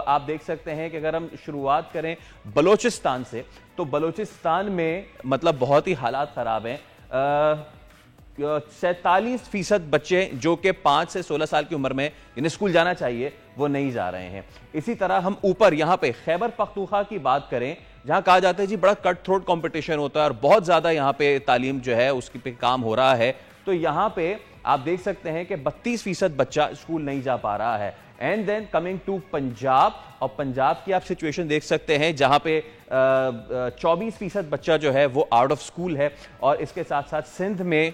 आप देख सकते हैं कि अगर हम शुरुआत करें बलोचिस्तान से, तो बलोचिस्तान में मतलब बहुत ही हालात ख़राब हैं। 47% बच्चे जो कि 5 से 16 साल की उम्र में जिन्हें स्कूल जाना चाहिए वो नहीं जा रहे हैं। इसी तरह हम ऊपर यहाँ पे खैबर पख्तूनख्वा की बात करें, जहाँ कहा जाता है जी बड़ा कट थ्रोट कंपटीशन होता है और बहुत ज़्यादा यहाँ पे तालीम जो है उसकी पे काम हो रहा है, तो यहाँ पे आप देख सकते हैं कि 32% बच्चा स्कूल नहीं जा पा रहा है। And then coming to Punjab, और पंजाब की आप सिचुएशन देख सकते हैं जहाँ पे 24% बच्चा जो है वो आउट ऑफ स्कूल है, और इसके साथ साथ सिंध में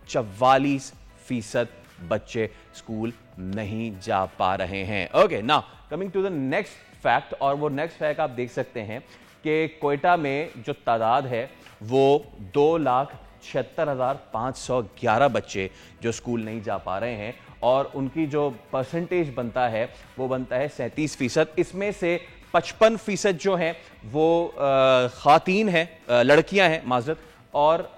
44% बच्चे स्कूल नहीं जा पा रहे हैं। Okay, now coming to the next fact, और वो नेक्स्ट फैक्ट आप देख सकते हैं कि कोयटा में जो तादाद है वो 2,76,511 बच्चे जो स्कूल नहीं जा पा रहे हैं, और उनकी जो परसेंटेज बनता है वो बनता है 37%। इसमें से 55% जो हैं वो खातीन हैं, लड़कियां हैं माजरत, और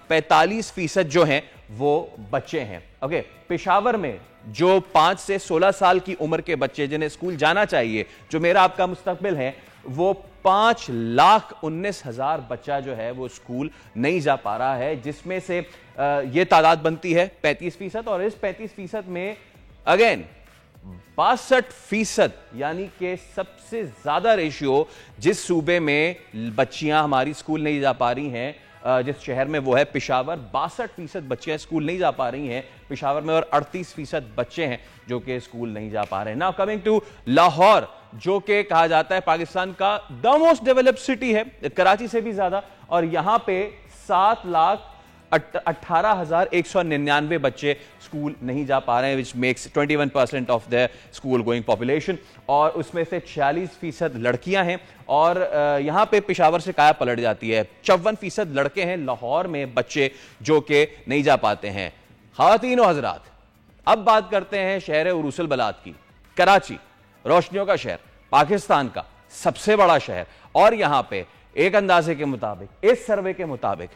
45% जो हैं वो बच्चे हैं। ओके, पेशावर में जो 5 से 16 साल की उम्र के बच्चे जिन्हें स्कूल जाना चाहिए, जो मेरा आपका मुस्तकबिल है, वो 5,19,000 बच्चा जो है वो स्कूल नहीं जा पा रहा है, जिसमें से ये तादाद बनती है 35%। और इस 35% में अगेन 62%, यानी कि सबसे ज्यादा रेशियो जिस सूबे में बच्चियां हमारी स्कूल नहीं जा पा रही हैं जिस शहर में वो है पेशावर, 62% बच्चे स्कूल नहीं जा पा रही हैं पेशावर में, और 38% बच्चे हैं जो कि स्कूल नहीं जा पा रहे हैं। नाउ कमिंग टू लाहौर, जो कि कहा जाता है पाकिस्तान का द मोस्ट डेवलप्ड सिटी है, कराची से भी ज्यादा, और यहां पे 7,18,199 बच्चे स्कूल नहीं जा पा रहे हैं, which makes 21% of the school going population, और उसमें से 46% लड़कियां हैं। और यहां पे पेशावर से काया पलट जाती है, 54% लड़के हैं लाहौर में बच्चे जो कि नहीं जा पाते हैं। ख़वातीन और हज़रात, अब बात करते हैं शहर उरूसल बलाद की। कराची रोशनियों का शहर, पाकिस्तान का सबसे बड़ा शहर, और यहां पे एक अंदाजे के मुताबिक, इस सर्वे के मुताबिक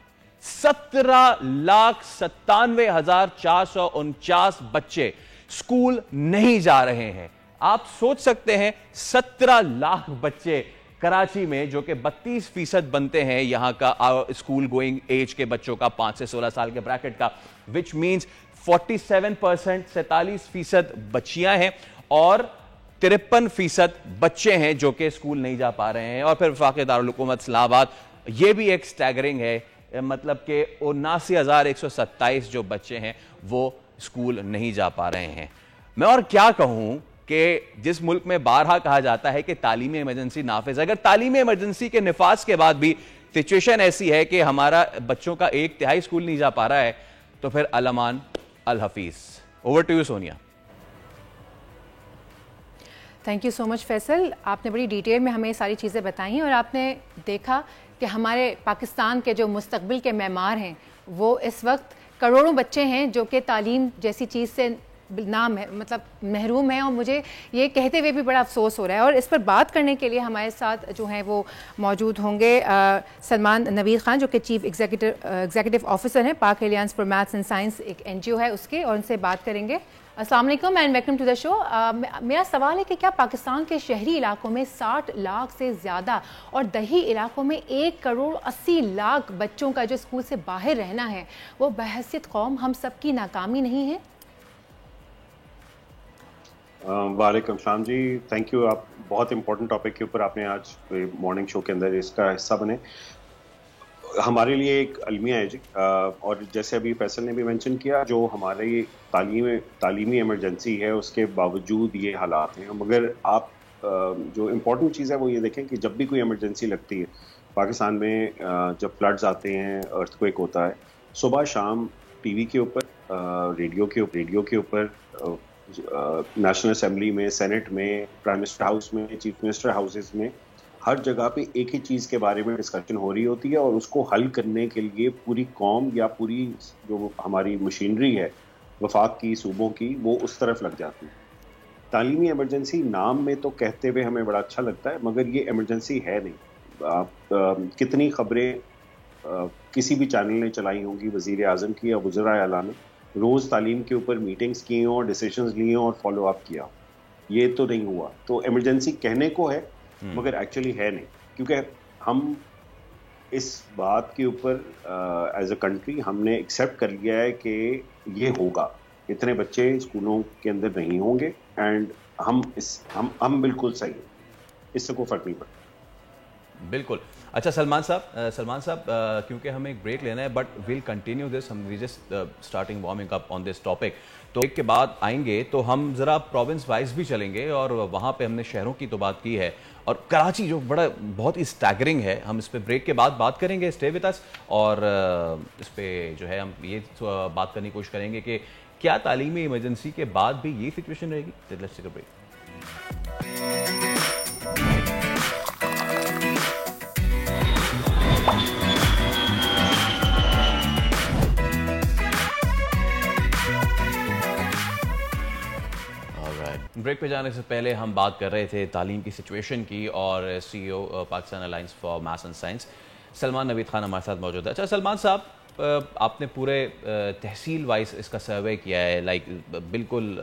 17,97,449 बच्चे स्कूल नहीं जा रहे हैं। आप सोच सकते हैं 17 लाख बच्चे कराची में, जो कि 32% बनते हैं यहां का स्कूल गोइंग एज के बच्चों का, 5 से 16 साल के ब्रैकेट का, विच मीन्स 47%, 47% बच्चियां हैं और 53% बच्चे हैं जो कि स्कूल नहीं जा पा रहे हैं। और फिर वफाकी दारुल हुकूमत इस्लामाबाद, ये भी एक स्टैगरिंग है, मतलब कि 79,127 जो बच्चे हैं वो स्कूल नहीं जा पा रहे हैं। मैं और क्या कहूं कि जिस मुल्क में बारहा कहा जाता है कि तालीमी इमरजेंसी नाफिज, अगर तालीमी इमरजेंसी के निफाज के बाद भी सिचुएशन ऐसी है कि हमारा बच्चों का 1/3 स्कूल नहीं जा पा रहा है, तो फिर Alman al Hafeez. Over to you Sonia. Thank you so much Faisal, आपने बड़ी डिटेल में हमें सारी चीज़ें बताई और आपने देखा कि हमारे पाकिस्तान के जो मुस्तकबिल के मेमार हैं वो इस वक्त करोड़ों बच्चे हैं जो कि तालीम जैसी चीज़ से नाम है, मतलब महरूम है। और मुझे ये कहते हुए भी बड़ा अफसोस हो रहा है। और इस पर बात करने के लिए हमारे साथ जो हैं वो मौजूद होंगे सलमान नवीद खान, जो कि चीफ एग्जीक्यूटिव ऑफिसर हैं पाक aliens for maths and science, एक NGO है उसके, और उनसे बात करेंगे। अस्सलाम वालेकुम and welcome to the show. मेरा सवाल है कि क्या पाकिस्तान के शहरी इलाकों में 60 लाख से ज़्यादा और दही इलाकों में 1,80,00,000 बच्चों का जो स्कूल से बाहर रहना है, वो बहैसियत कौम हम सब की नाकामी नहीं है? वालेकुम सलाम जी, थैंक यू। आप बहुत इंपॉर्टेंट टॉपिक के ऊपर आपने आज मॉर्निंग शो के अंदर इसका हिस्सा बने। हमारे लिए एक अलमिया है जी, और जैसे अभी फैसल ने भी मेंशन किया, जो हमारी तालीमी इमरजेंसी है उसके बावजूद ये हालात हैं। मगर आप जो इम्पोर्टेंट चीज़ है वो ये देखें कि जब भी कोई इमरजेंसी लगती है पाकिस्तान में, जब फ्लड्स आते हैं, अर्थक्वेक होता है, सुबह शाम टीवी के ऊपर, रेडियो के ऊपर, नेशनल असेंबली में, सेनेट में, प्राइम मिनिस्टर हाउस में, चीफ मिनिस्टर हाउसेस में, हर जगह पे एक ही चीज़ के बारे में डिस्कशन हो रही होती है, और उसको हल करने के लिए पूरी कौम या पूरी जो हमारी मशीनरी है वफाक की, सूबों की, वो उस तरफ लग जाती है। तालीमी इमरजेंसी नाम में तो कहते हुए हमें बड़ा अच्छा लगता है, मगर ये इमरजेंसी है नहीं। आप कितनी खबरें किसी भी चैनल ने चलाई होंगी, वज़ीर आज़म की या वज़राए आला ने रोज़ तालीम के ऊपर मीटिंग्स की हों, डिसीजंस लिए हों और फॉलो अप किया, ये तो नहीं हुआ। तो इमरजेंसी कहने को है मगर एक्चुअली है नहीं, क्योंकि हम इस बात के ऊपर एज अ कंट्री हमने एक्सेप्ट कर लिया है कि ये होगा, इतने बच्चे स्कूलों के अंदर नहीं होंगे, एंड हम बिल्कुल सही हैं, इससे कोई फर्क नहीं पड़ता। बिल्कुल। अच्छा सलमान साहब, क्योंकि हमें एक ब्रेक लेना है, बट विल कंटिन्यू दिस, हम we just starting warming up on this topic. तो एक के बाद आएंगे तो हम ज़रा प्रोविंस वाइज भी चलेंगे, और वहाँ पे हमने शहरों की तो बात की है, और कराची जो बहुत ही स्टैगरिंग है, हम इस पर ब्रेक के बाद बात करेंगे। स्टे विद अस, और इस पर जो है हम ये बात करने की कोशिश करेंगे कि क्या तालीमी इमरजेंसी के बाद भी ये सिचुएशन रहेगी। Let's take a break. Break पे जाने से पहले हम बात कर रहे थे तालीम की सिचुएशन की, और CEO Pakistan alliance for maths and science Salman Naveed Khan हमारे साथ मौजूद है। अच्छा सलमान साहब, आपने पूरे तहसील वाइज इसका सर्वे किया है, लाइक बिल्कुल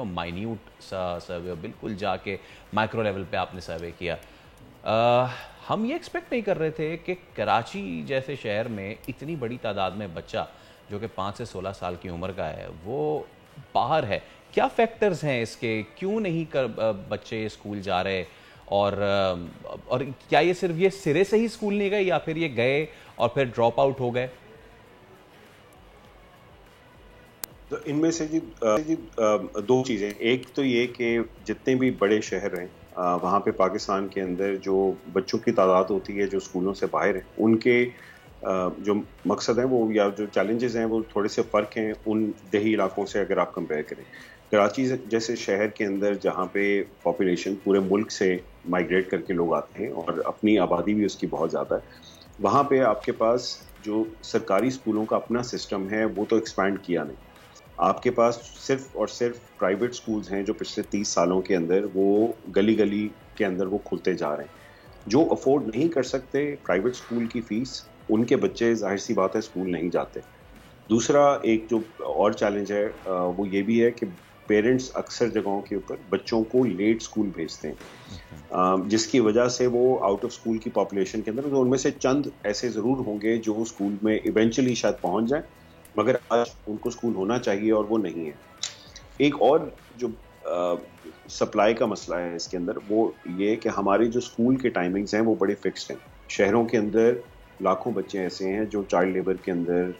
माइन्यूट सा सर्वे, बिल्कुल जाके माइक्रो लेवल पे आपने सर्वे किया। हम ये एक्सपेक्ट नहीं कर रहे थे कि कराची जैसे शहर में इतनी बड़ी तादाद में बच्चा जो कि 5 से 16 साल की उम्र का है वो बाहर है। क्या फैक्टर्स हैं इसके, क्यों नहीं बच्चे स्कूल जा रहे, और क्या ये सिर्फ ये सिरे से ही स्कूल नहीं गए या फिर ये गए और फिर ड्रॉप आउट हो गए? तो इनमें से जी दो चीज़ें, एक तो ये कि जितने भी बड़े शहर हैं वहाँ पे पाकिस्तान के अंदर जो बच्चों की तादाद होती है जो स्कूलों से बाहर हैं, उनके जो मकसद है वो या जो चैलेंजेस हैं वो थोड़े से फ़र्क हैं उन देही इलाकों से अगर आप कंपेयर करें। कराची जैसे शहर के अंदर जहाँ पे पॉपुलेशन पूरे मुल्क से माइग्रेट करके लोग आते हैं और अपनी आबादी भी उसकी बहुत ज़्यादा है, वहाँ पे आपके पास जो सरकारी स्कूलों का अपना सिस्टम है वो तो एक्सपैंड किया नहीं। आपके पास सिर्फ और सिर्फ प्राइवेट स्कूल्स हैं जो पिछले 30 सालों के अंदर वो गली गली के अंदर वो खुलते जा रहे हैं। जो अफोर्ड नहीं कर सकते प्राइवेट स्कूल की फ़ीस, उनके बच्चे जाहिर सी बात है स्कूल नहीं जाते। दूसरा एक जो और चैलेंज है वो ये भी है कि पेरेंट्स अक्सर जगहों के ऊपर बच्चों को लेट स्कूल भेजते हैं, जिसकी वजह से वो आउट ऑफ स्कूल की पॉपुलेशन के अंदर तो उनमें से चंद ऐसे ज़रूर होंगे जो स्कूल में इवेंचुअली शायद पहुंच जाए, मगर आज उनको स्कूल होना चाहिए और वो नहीं है। एक और जो सप्लाई का मसला है इसके अंदर वो ये कि हमारे जो स्कूल के टाइमिंग्स हैं वो बड़े फिक्स्ड हैं। शहरों के अंदर लाखों बच्चे ऐसे हैं जो चाइल्ड लेबर के अंदर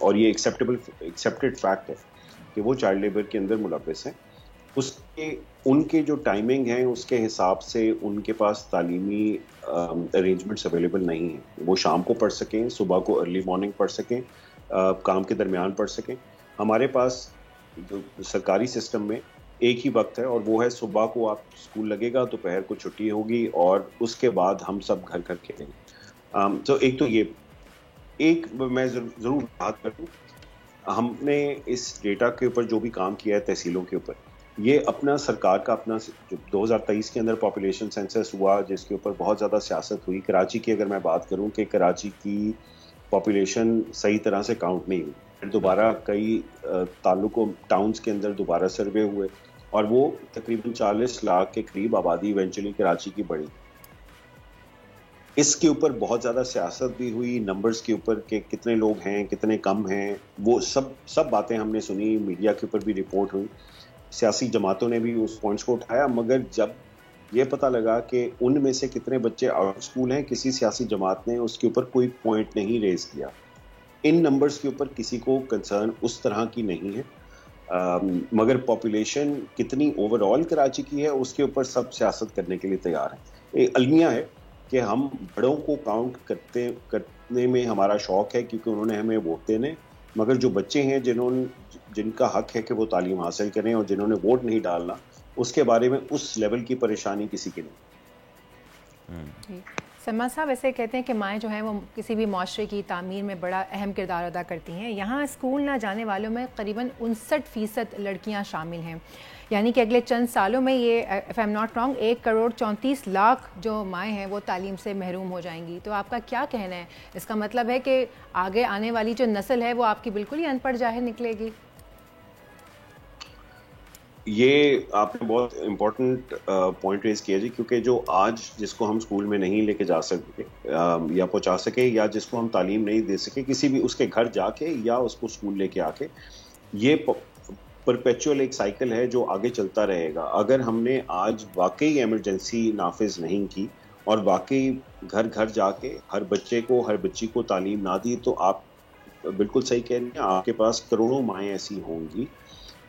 और ये एक्सेप्टेड फैक्ट है कि वो चाइल्ड लेबर के अंदर मुलव्वस हैं। उनके जो टाइमिंग है उसके हिसाब से उनके पास तालीमी अरेंजमेंट्स अवेलेबल नहीं हैं। वो शाम को पढ़ सकें, सुबह को अर्ली मॉर्निंग पढ़ सकें, काम के दरमियान पढ़ सकें। हमारे पास जो सरकारी सिस्टम में एक ही वक्त है और वो है सुबह को आप स्कूल लगेगा, दोपहर को छुट्टी होगी और उसके बाद हम सब घर घर खेलेंगे। तो एक तो ये एक मैं ज़रूर बात करूँ, हमने इस डेटा के ऊपर जो भी काम किया है तहसीलों के ऊपर, ये अपना सरकार का अपना जो 2023 के अंदर पॉपुलेशन सेंसस हुआ जिसके ऊपर बहुत ज़्यादा सियासत हुई। कराची की अगर मैं बात करूँ कि कराची की पॉपुलेशन सही तरह से काउंट नहीं हुई, फिर दोबारा कई ताल्लुकों टाउन्स के अंदर दोबारा सर्वे हुए और वो तकरीबन 40 लाख के करीब आबादी इवेंचुअली कराची की बढ़ी। इसके ऊपर बहुत ज़्यादा सियासत भी हुई, नंबर्स के ऊपर कि कितने लोग हैं कितने कम हैं, वो सब बातें हमने सुनी, मीडिया के ऊपर भी रिपोर्ट हुई, सियासी जमातों ने भी उस पॉइंट्स को उठाया। मगर जब ये पता लगा कि उनमें से कितने बच्चे आउट ऑफ स्कूल हैं, किसी सियासी जमात ने उसके ऊपर कोई पॉइंट नहीं रेज किया। इन नंबर्स के ऊपर किसी को कंसर्न उस तरह की नहीं है, मगर पॉपुलेशन कितनी ओवरऑल कराची की है उसके ऊपर सब सियासत करने के लिए तैयार हैं। एक अलमिया है कि हम बड़ों को काउंट करने में हमारा शौक है क्योंकि उन्होंने हमें वोट देने, मगर जो बच्चे हैं जिनका हक है कि वो तालीम हासिल करें और जिन्होंने वोट नहीं डालना, उसके बारे में उस लेवल की परेशानी किसी की नहीं। सलमान साहब ऐसे कहते हैं कि माएँ जो हैं वो किसी भी माशरे की तामीर में बड़ा अहम किरदार अदा करती हैं। यहाँ स्कूल ना जाने वालों में करीबन 59% लड़कियाँ शामिल हैं, यानी कि अगले चंद सालों में ये if I am not wrong 1,34,00,000 जो माएँ हैं वो तालीम से महरूम हो जाएंगी। तो आपका क्या कहना है? इसका मतलब है कि आगे आने वाली जो नस्ल है वो आपकी बिल्कुल ही अनपढ़ जाहिर निकलेगी? ये आपने बहुत इम्पोर्टेंट पॉइंट रेज किया जी, क्योंकि जो आज जिसको हम स्कूल में नहीं लेके जा सके या पहुंचा सके या जिसको हम तालीम नहीं दे सके किसी भी उसके घर जाके या उसको स्कूल लेके आके, ये परपेचुअल एक साइकिल है जो आगे चलता रहेगा। अगर हमने आज वाकई इमरजेंसी नाफिज नहीं की और वाकई घर घर जाके हर बच्चे को हर बच्ची को तालीम ना दी, तो आप बिल्कुल सही कह रही हैं, आपके पास करोड़ों माएँ ऐसी होंगी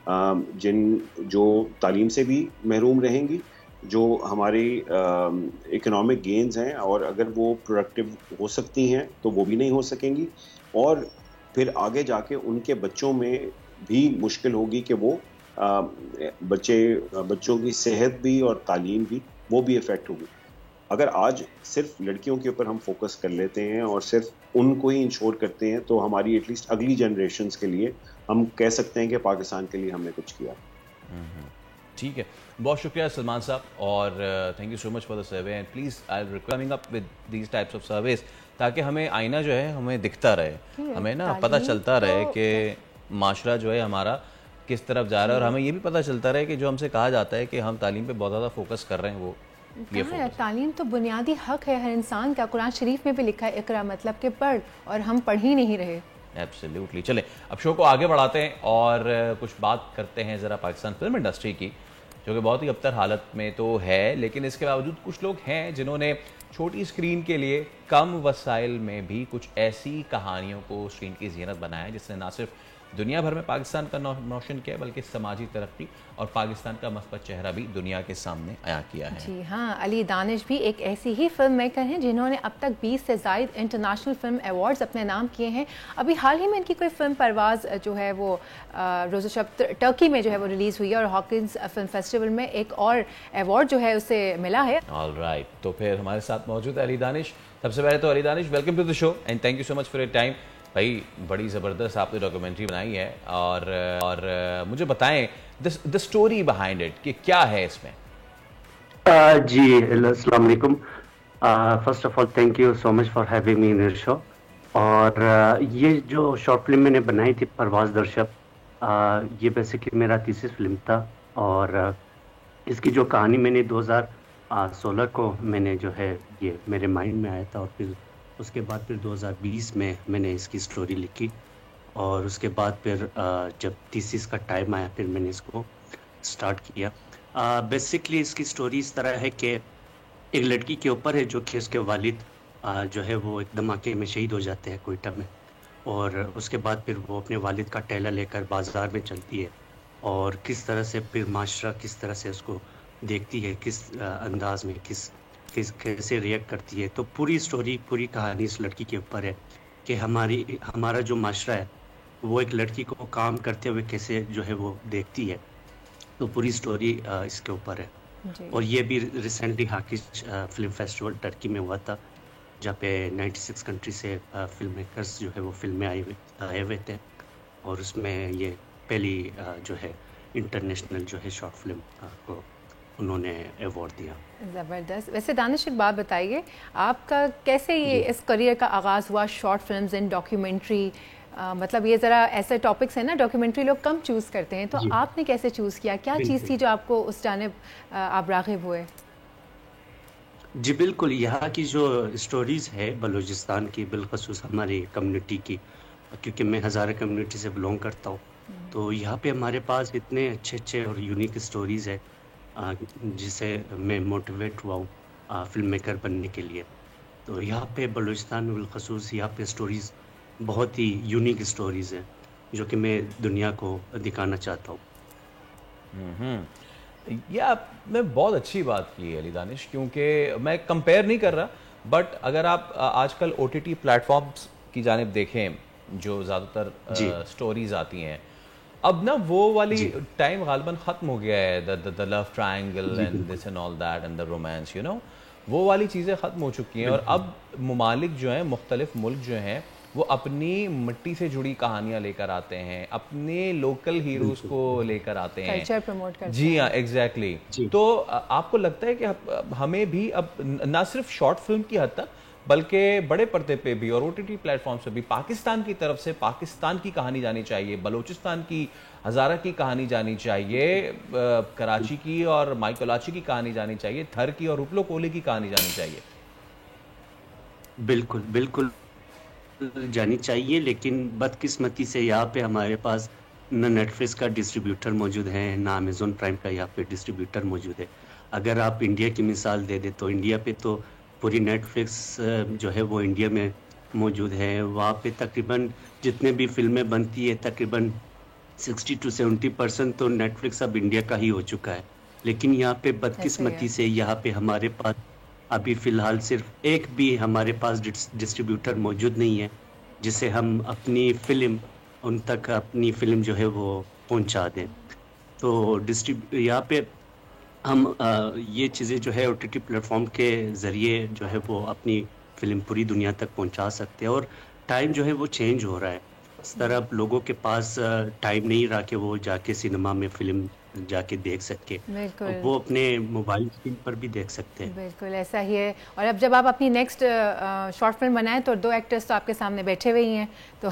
जो तालीम से भी महरूम रहेंगी, जो हमारी इकोनॉमिक गेन्स हैं और अगर वो प्रोडक्टिव हो सकती हैं तो वो भी नहीं हो सकेंगी, और फिर आगे जाके उनके बच्चों में भी मुश्किल होगी कि वो बच्चों की सेहत भी और तालीम भी वो भी इफ़ेक्ट होगी। अगर आज सिर्फ लड़कियों के ऊपर हम फोकस कर लेते हैं और सिर्फ उनको ही इंश्योर करते हैं तो हमारी एटलीस्ट अगली जनरेशन्स के लिए हम कह सकते हैं कि पाकिस्तान के लिए हमने कुछ किया। ठीक है, बहुत शुक्रिया सलमान साहब और thank you so much for the survey and please I will coming up with these types of surveys ताकि हमें आईना जो है हमें दिखता रहे, हमें ना पता चलता रहे कि माशरा जो है हमारा किस तरफ जा रहा है और हमें ये भी पता चलता रहे कि जो हमसे कहा जाता है कि हम तालीम पे बहुत ज़्यादा फोकस कर रहे हैं वो है। तालीम तो बुनियादी हक है हर इंसान का, कुरान शरीफ में भी लिखा है इकरा मतलब के पढ़, और हम पढ़ ही नहीं रहे। एब्सोल्युटली। चलें अब शो को आगे बढ़ाते हैं और कुछ बात करते हैं ज़रा पाकिस्तान फिल्म इंडस्ट्री की। जो कि बहुत ही अबतर हालत में तो है, लेकिन इसके बावजूद कुछ लोग हैं जिन्होंने छोटी स्क्रीन के लिए कम वसाइल में भी कुछ ऐसी कहानियों को स्क्रीन की ज़ीनत बनाया है जिसने ना सिर्फ दुनिया भर में पाकिस्तान का नाम रोशन किया है बल्कि समाजी तरक्की और पाकिस्तान का मस्बत चेहरा भी दुनिया के सामने आया किया है। जी हाँ, अली दानिश भी एक ऐसी ही फिल्म मेकर हैं जिन्होंने अब तक 20 से ज़ायद इंटरनेशनल फिल्म अवार्ड्स अपने नाम किए हैं। अभी हाल ही में इनकी कोई फिल्म परवाज़ जो है वो रोज़ शब टर्की में जो है वो रिलीज़ हुई है और हॉकिंस फिल्म फेस्टिवल में एक और अवार्ड जो है उसे मिला है। ऑलराइट, तो फिर हमारे साथ मौजूद है अली दानिश। सबसे पहले तो Ali Danish, welcome to the show and thank you so much for your time. भाई बड़ी ज़बरदस्त आपने डॉक्यूमेंट्री बनाई है और मुझे बताएं द स्टोरी बिहाइंड इट कि क्या है इसमें। जी अस्सलाम वालेकुम। First of all thank you so much for having me in your show. और ये जो शॉर्ट फिल्म मैंने बनाई थी परवाज़ दरशब, ये बेसिकली मेरा तीसरी फिल्म था और इसकी जो कहानी मैंने 2016 को मैंने जो है ये मेरे माइंड में आया था और फिर उसके बाद फिर 2020 में मैंने इसकी स्टोरी लिखी और उसके बाद फिर जब थीसिस का टाइम आया फिर मैंने इसको स्टार्ट किया। बेसिकली इसकी स्टोरी इस तरह है कि एक लड़की के ऊपर है जो कि उसके वालिद जो है वो एक धमाके में शहीद हो जाते हैं कोयटा में, और उसके बाद फिर वो अपने वालिद का टैला लेकर बाज़ार में चलती है और किस तरह से फिर माशरा किस तरह से उसको देखती है, किस अंदाज में कैसे रिएक्ट करती है। तो पूरी स्टोरी पूरी कहानी इस लड़की के ऊपर है कि हमारा जो माशरा है वो एक लड़की को काम करते हुए कैसे जो है वो देखती है। तो पूरी स्टोरी इसके ऊपर है और ये भी रिसेंटली हाकिज फिल्म फेस्टिवल टर्की में हुआ था जहाँ पे 96 कंट्री से फिल्म मेकर्स जो है वो फिल्में आए हुए थे और उसमें ये पहली जो है इंटरनेशनल जो है शॉर्ट फिल्म को उन्होंने अवार्ड दिया। ज़बरदस्त। वैसे दानिश एक बात बताइए, आपका कैसे ये इस करियर का आगाज़ हुआ शॉर्ट फिल्म्स एंड डॉक्यूमेंट्री? मतलब ये ज़रा ऐसे टॉपिक्स हैं ना, डॉक्यूमेंट्री लोग कम चूज़ करते हैं, तो आपने कैसे चूज़ किया? क्या चीज़ थी जो आपको उस जानिब आप राग़िब हुए? जी बिल्कुल, यहाँ की जो स्टोरीज़ है बलूचिस्तान की, बिलखसूस हमारी कम्युनिटी की, क्योंकि मैं हज़ारा कम्युनिटी से बिलोंग करता हूँ, तो यहाँ पे हमारे पास इतने अच्छे और यूनिक स्टोरीज़ है जिसे मैं मोटिवेट हुआ हूँ फिल्म मेकर बनने के लिए। तो यहाँ पे बलूचिस्तान में बिलखसूस यहाँ पे स्टोरीज़ बहुत ही यूनिक स्टोरीज़ हैं जो कि मैं दुनिया को दिखाना चाहता हूँ। ये आपने बहुत अच्छी बात की है अली दानिश, क्योंकि मैं कंपेयर नहीं कर रहा, बट अगर आप आजकल OTT प्लेटफॉर्म्स की जानिब देखें जो ज़्यादातर स्टोरीज आती हैं, अब ना वो वाली टाइम गालिबन ख़त्म हो गया है, the love triangle and this and all that and the romance, you know, वो वाली चीज़ें ख़त्म हो चुकी हैं और अब ममालिक जो हैं, मुख्तलिफ मुल्क जो हैं, वो अपनी मिट्टी से जुड़ी कहानियां लेकर आते हैं, अपने लोकल हीरोज़ को लेकर आते हैं, कल्चर प्रमोट करते हैं। जी हाँ, एग्जैक्टली। तो आपको लगता है कि हमें भी अब ना सिर्फ शॉर्ट फिल्म की हद तक बल्कि बड़े पर्दे पे भी और OTT प्लेटफॉर्म से भी पाकिस्तान की तरफ से पाकिस्तान की कहानी जानी चाहिए, बलूचिस्तान की हज़ारा की कहानी जानी चाहिए, कराची की और माइकोलाची की कहानी जानी चाहिए, थर की और उपलो कोले की कहानी जानी चाहिए? बिल्कुल बिल्कुल जानी चाहिए, लेकिन बदकिस्मती से यहाँ पे हमारे पास न नेटफ्लिक्स का डिस्ट्रीब्यूटर मौजूद है, ना अमेज़न प्राइम का यहाँ पे डिस्ट्रीब्यूटर मौजूद है। अगर आप इंडिया की मिसाल दे दे तो इंडिया पे तो पूरी नेटफ्लिक्स जो है वो इंडिया में मौजूद है। वहाँ पे तकरीबन जितने भी फिल्में बनती है तकरीबन 60 to 70% तो नेटफ्लिक्स अब इंडिया का ही हो चुका है। लेकिन यहाँ पे बदकिस्मती से यहाँ पे हमारे पास अभी फ़िलहाल सिर्फ एक भी हमारे पास डिस्ट्रीब्यूटर मौजूद नहीं है जिसे हम अपनी फ़िल्म उन तक अपनी फ़िल्म जो है वो पहुँचा दें। तो यहाँ पे हम ये चीज़ें जो है OTT प्लेटफॉर्म के ज़रिए जो है वो अपनी फ़िल्म पूरी दुनिया तक पहुंचा सकते हैं। और टाइम जो है वो चेंज हो रहा है, इस तरह अब लोगों के पास टाइम नहीं रहा कि वो जाके सिनेमा में फ़िल्म जाके देख सके, वो अपने मोबाइल स्क्रीन पर भी देख सकते हैं। बिल्कुल ऐसा ही है। और अब जब आप अपनी नेक्स्ट शॉर्ट फिल्म बनाएं तो 2 एक्टर्स तो आपके सामने बैठे हुए ही हैं, तो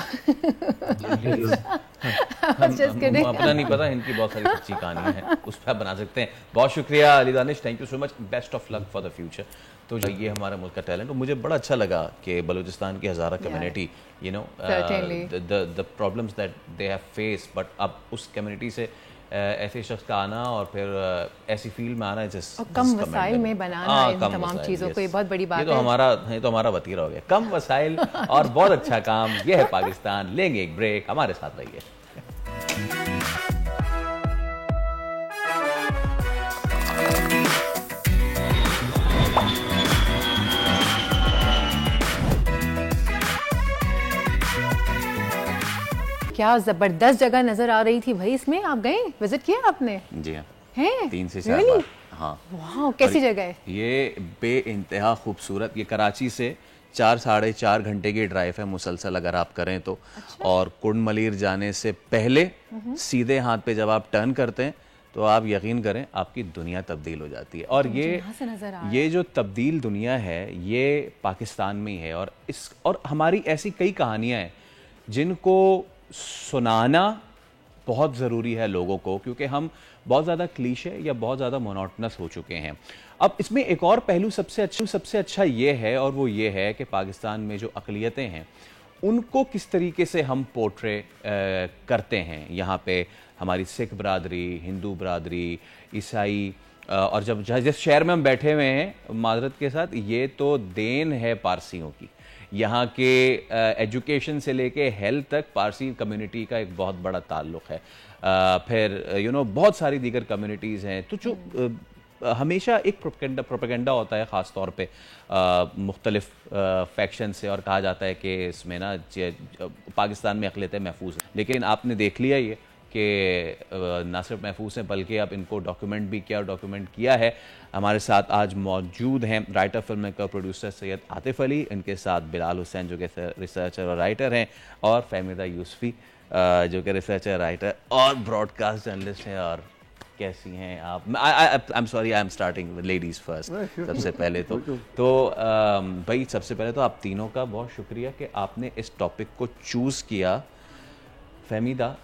अपना नहीं पता, इनकी बहुत सारी सच्ची कहानियां हैं, उस पर बना सकते हैं। बहुत शुक्रिया Ali Danish, thank you so much, best of luck for the future. तो ये हमारा मुल्क का टैलेंट, और मुझे बड़ा अच्छा लगा कि बलूचिस्तान की Hazara community, you know, the problems that they have face, but अब उस कम्युनिटी से ऐसे शख्स का आना और फिर ऐसी फील्ड में आना और कम वसाइल में बनाना इन तमाम चीज़ों को, ये बहुत बड़ी बात है। ये तो हमारा वतीरा हो गया, कम वसाइल और बहुत अच्छा काम। ये है पाकिस्तान। लेंगे एक ब्रेक, हमारे साथ रहिए। क्या ज़बरदस्त जगह नजर आ रही थी भाई इसमें, आप गए, विजिट किया आपने? जी हाँ, हैं 3 से 4 बार। हाँ, वाह, कैसी जगह है ये? बेइंतहा खूबसूरत। ये कराची से 4-4.5 घंटे की ड्राइव है मुसलसल अगर आप करें तो। अच्छा? और कुंड मलीर जाने से पहले सीधे हाथ पे जब आप टर्न करते हैं तो आप यकीन करें आपकी दुनिया तब्दील हो जाती है। और ये जो तब्दील दुनिया है ये पाकिस्तान में ही है। और हमारी ऐसी कई कहानियां हैं जिनको सुनाना बहुत ज़रूरी है लोगों को, क्योंकि हम बहुत ज़्यादा क्लीशे या बहुत ज़्यादा मोनोटनस हो चुके हैं। अब इसमें एक और पहलू सबसे अच्छा ये है, और वो ये है कि पाकिस्तान में जो अक़लियतें हैं उनको किस तरीके से हम पोर्ट्रे करते हैं। यहाँ पे हमारी सिख बरादरी, हिंदू बरादरी, ईसाई, और जब जिस शहर में हम बैठे हुए हैं माजरत के साथ, ये तो देन है पारसियों की। यहाँ के एजुकेशन से लेके हेल्थ तक पारसी कम्युनिटी का एक बहुत बड़ा ताल्लुक़ है। फिर बहुत सारी दीगर कम्युनिटीज़ हैं। तो जो हमेशा एक प्रोपेगेंडा होता है ख़ास तौर पे मुख्तलिफ फैक्शन से, और कहा जाता है कि इसमें ना पाकिस्तान में अक़लियतें महफूज हैं। लेकिन आपने देख लिया ये कि ना सिर्फ महफूज हैं बल्कि अब इनको डॉक्यूमेंट भी किया और डॉक्यूमेंट किया है। हमारे साथ आज मौजूद हैं writer, film maker, producer Syed Atif Ali, इनके साथ बिलाल हुसैन जो कि रिसर्चर और राइटर हैं, और फहमीदा यूसुफी जो कि रिसर्चर, राइटर और ब्रॉडकास्ट जर्नलिस्ट हैं। और कैसी हैं आप? I am sorry, I am starting with ladies first. सबसे पहले तो भाई, सबसे पहले तो आप तीनों का बहुत शुक्रिया कि आपने इस टॉपिक को चूज़ किया। Fahmida,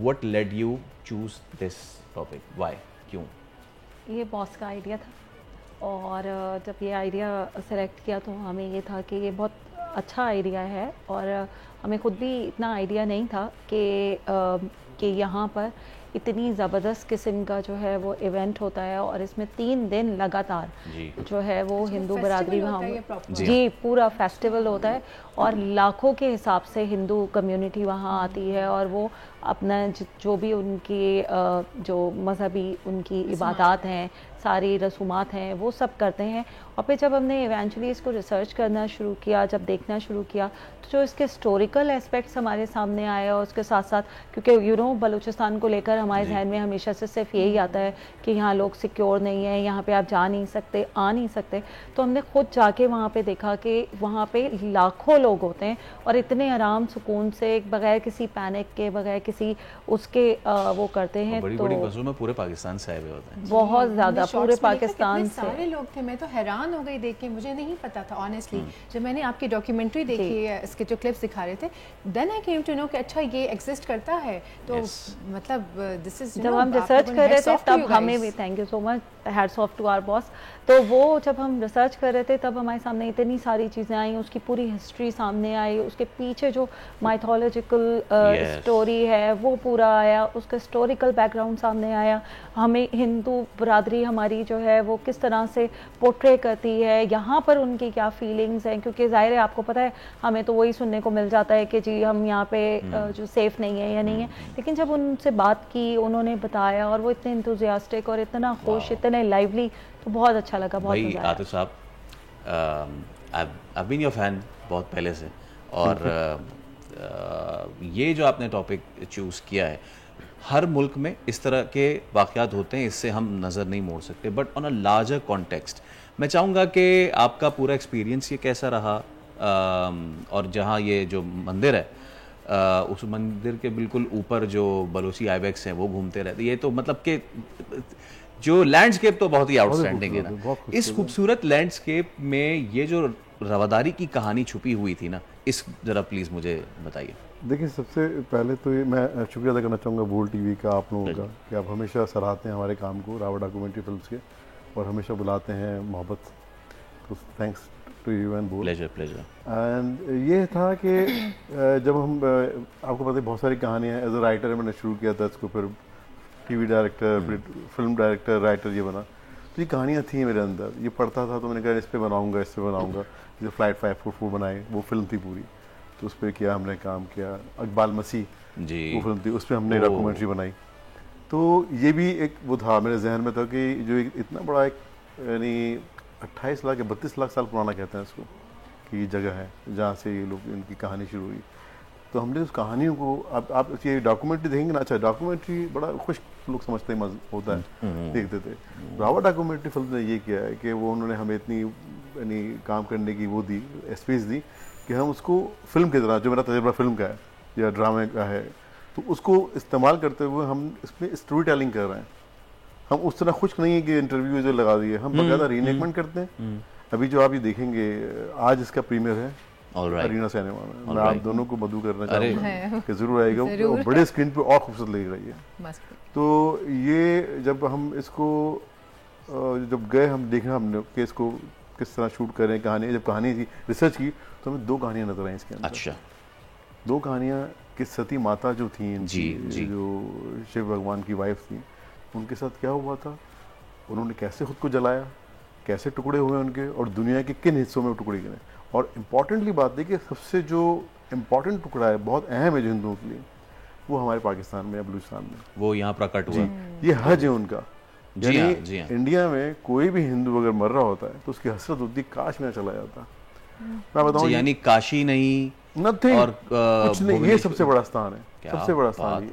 What led you choose this topic? Why? क्यों? ये बॉस का आइडिया था, और जब ये आइडिया सेलेक्ट किया तो हमें ये था कि ये बहुत अच्छा आइडिया है, और हमें खुद भी इतना आइडिया नहीं था कि यहाँ पर इतनी ज़बरदस्त किस्म का जो है वो इवेंट होता है, और इसमें 3 दिन लगातार जो है वो हिंदू बरादरी वहाँ जी पूरा फेस्टिवल होता है, और लाखों के हिसाब से हिंदू कम्युनिटी वहाँ आती है, और वो अपना जो भी उनकी जो मजहबी उनकी इबादत हैं, सारी रसूमात हैं, वो सब करते हैं। और फिर जब हमने इवेंचुअली इसको रिसर्च करना शुरू किया, जब देखना शुरू किया, तो जो इसके हिस्टोरिकल एस्पेक्ट्स हमारे सामने आए, और उसके साथ साथ क्योंकि बलूचिस्तान को लेकर हमारे जहन में हमेशा से सिर्फ यही आता है कि यहाँ लोग सिक्योर नहीं है, यहाँ पे आप जा नहीं सकते, आ नहीं सकते। तो हमने खुद जाके वहाँ पे देखा कि वहाँ पे लाखों लोग होते हैं, और इतने आराम सुकून से बगैर किसी पैनिक के, बगैर किसी उसके वो करते हैं। बड़ी बड़ी बसों में पूरे पाकिस्तान से आए हुए होते हैं, बहुत ज़्यादा पूरे पाकिस्तान से सारे लोग थे। मैं तो हैरान हो गई देख के, मुझे नहीं पता था ऑनेस्टली। जब मैंने आपकी डॉक्यूमेंट्री देखी है, इसके जो क्लिप्स दिखा रहे थे, then I came to know कि अच्छा ये एग्जिस्ट करता है। तो मतलब दिस इज, जब हम रिसर्च कर रहे थे तब हमें भी, thank you so much, hats off to our boss. तो वो जब हम रिसर्च कर रहे थे तब हमारे सामने इतनी सारी चीज़ें आई, उसकी पूरी हिस्ट्री सामने आई, उसके पीछे जो माइथोलॉजिकल स्टोरी है वो पूरा आया, उसका हिस्टोरिकल बैकग्राउंड सामने आया। हमें हिंदू बरादरी हमारी जो है वो किस तरह से पोर्ट्रे करती है, यहाँ पर उनकी क्या फीलिंग्स हैं, क्योंकि ज़ाहिर है आपको पता है हमें तो वही सुनने को मिल जाता है कि जी हम यहाँ पे जो सेफ़ नहीं है या नहीं है। लेकिन जब उनसे बात की, उन्होंने बताया, और वो इतने इंथुजियास्टिक और इतना खुश, इतने लाइवली, तो बहुत अच्छा लगा। बहुत मजा आया। आतिफ साहब, I've been your fan बहुत पहले से, और ये जो आपने टॉपिक चूज़ किया है, हर मुल्क में इस तरह के वाक़यात होते हैं, इससे हम नज़र नहीं मोड़ सकते, but on a larger context मैं चाहूँगा कि आपका पूरा एक्सपीरियंस ये कैसा रहा, और जहाँ ये जो मंदिर है उस मंदिर के बिल्कुल ऊपर जो बलोची आइबेक्स हैं वो घूमते रहते, ये तो मतलब कि जो लैंडस्केप तो बहुत ही आउटस्टैंडिंग है ना। इस खूबसूरत लैंडस्केप में ये जो रवादारी की कहानी छुपी हुई थी ना, इस जरा प्लीज़ मुझे बताइए। देखिए, सबसे पहले तो ये मैं शुक्रिया अदा करना चाहूँगा वोल टीवी का, आप लोगों का, कि आप हमेशा सराहते हैं हमारे काम को, रावत डॉक्यूमेंट्री फिल्म्स के, और हमेशा बुलाते हैं मोहब्बत। तो थैंक्स टू यू एंड बोल। प्लेजर। एंड ये था कि जब हम आपको पता है बहुत सारी कहानियाँ एज अ राइटर मैंने शुरू किया था इसको, फिर TV director, film director, writer ये बना। तो ये कहानियाँ थी मेरे अंदर, ये पढ़ता था तो मैंने कहा इस पे बनाऊंगा, इस पे बनाऊंगा। जैसे फ्लाइट 544 बनाई, वो फिल्म थी पूरी, तो उस पर किया हमने काम किया। इकबाल मसीह जी वो फिल्म थी, उस पर हमने डॉक्यूमेंट्री बनाई। तो ये भी एक वो था मेरे जहन में था कि जो इतना बड़ा एक यानी 28 लाख या 32 लाख साल पुराना कहते हैं इसको कि ये जगह है जहाँ से ये लोग इनकी कहानी शुरू हुई। तो हमने उस कहानियों को अब आप ये डॉक्यूमेंट्री देखेंगे ना, अच्छा डॉक्यूमेंट्री बड़ा खुश लोग समझते हैं होता है, देखते थे। रावण डॉक्यूमेंट्री फिल्म ने ये किया है कि वो उन्होंने हमें इतनी यानी काम करने की वो दी, स्पेस दी कि हम उसको फिल्म की तरह, जो मेरा तजुर्बा फिल्म का है या ड्रामे का है, तो उसको इस्तेमाल करते हुए हम इसमें स्टोरी टेलिंग कर रहे हैं। हम उस तरह खुश नहीं है कि इंटरव्यू जो लगा दिए, हम बकायदा रीनेकमेंट करते हैं। अभी जो आप ये देखेंगे, आज इसका प्रीमियर है अरीना सिनेमा में। मैं आप दोनों को मधु करना चाहूँगा कि जरूर आएगा, और बड़े स्क्रीन पे और खूबसूरत लग रही है। तो ये जब हम इसको जब गए हम देखना हमने कि इसको किस तरह शूट करें, कहानी जब कहानी थी रिसर्च की तो हमें 2 कहानियाँ नजर आई इसके अंदर। अच्छा, 2 कहानियाँ कि सती माता जो थी जी जो शिव भगवान की वाइफ थी, उनके साथ क्या हुआ था, उन्होंने कैसे खुद को जलाया, कैसे टुकड़े हुए उनके, और दुनिया के किन हिस्सों में टुकड़े गिरे। और इम्पॉर्टेंटली बात है कि सबसे जो इम्पॉर्टेंट टुकड़ा है, बहुत अहम है जो हिंदुओं के लिए, वो हमारे पाकिस्तान में या बलूचिस्तान में वो यहाँ प्रकट हुआ। ये हज है उनका। जी हाँ, जी हाँ। इंडिया में कोई भी हिंदू अगर मर रहा होता है तो उसकी हसरत होती काश में चला जाता। मैं बताऊं, यानी काशी नहीं, नथिंग, और कुछ नहीं, ये सबसे बड़ा स्थान है, सबसे बड़ा स्थान ये।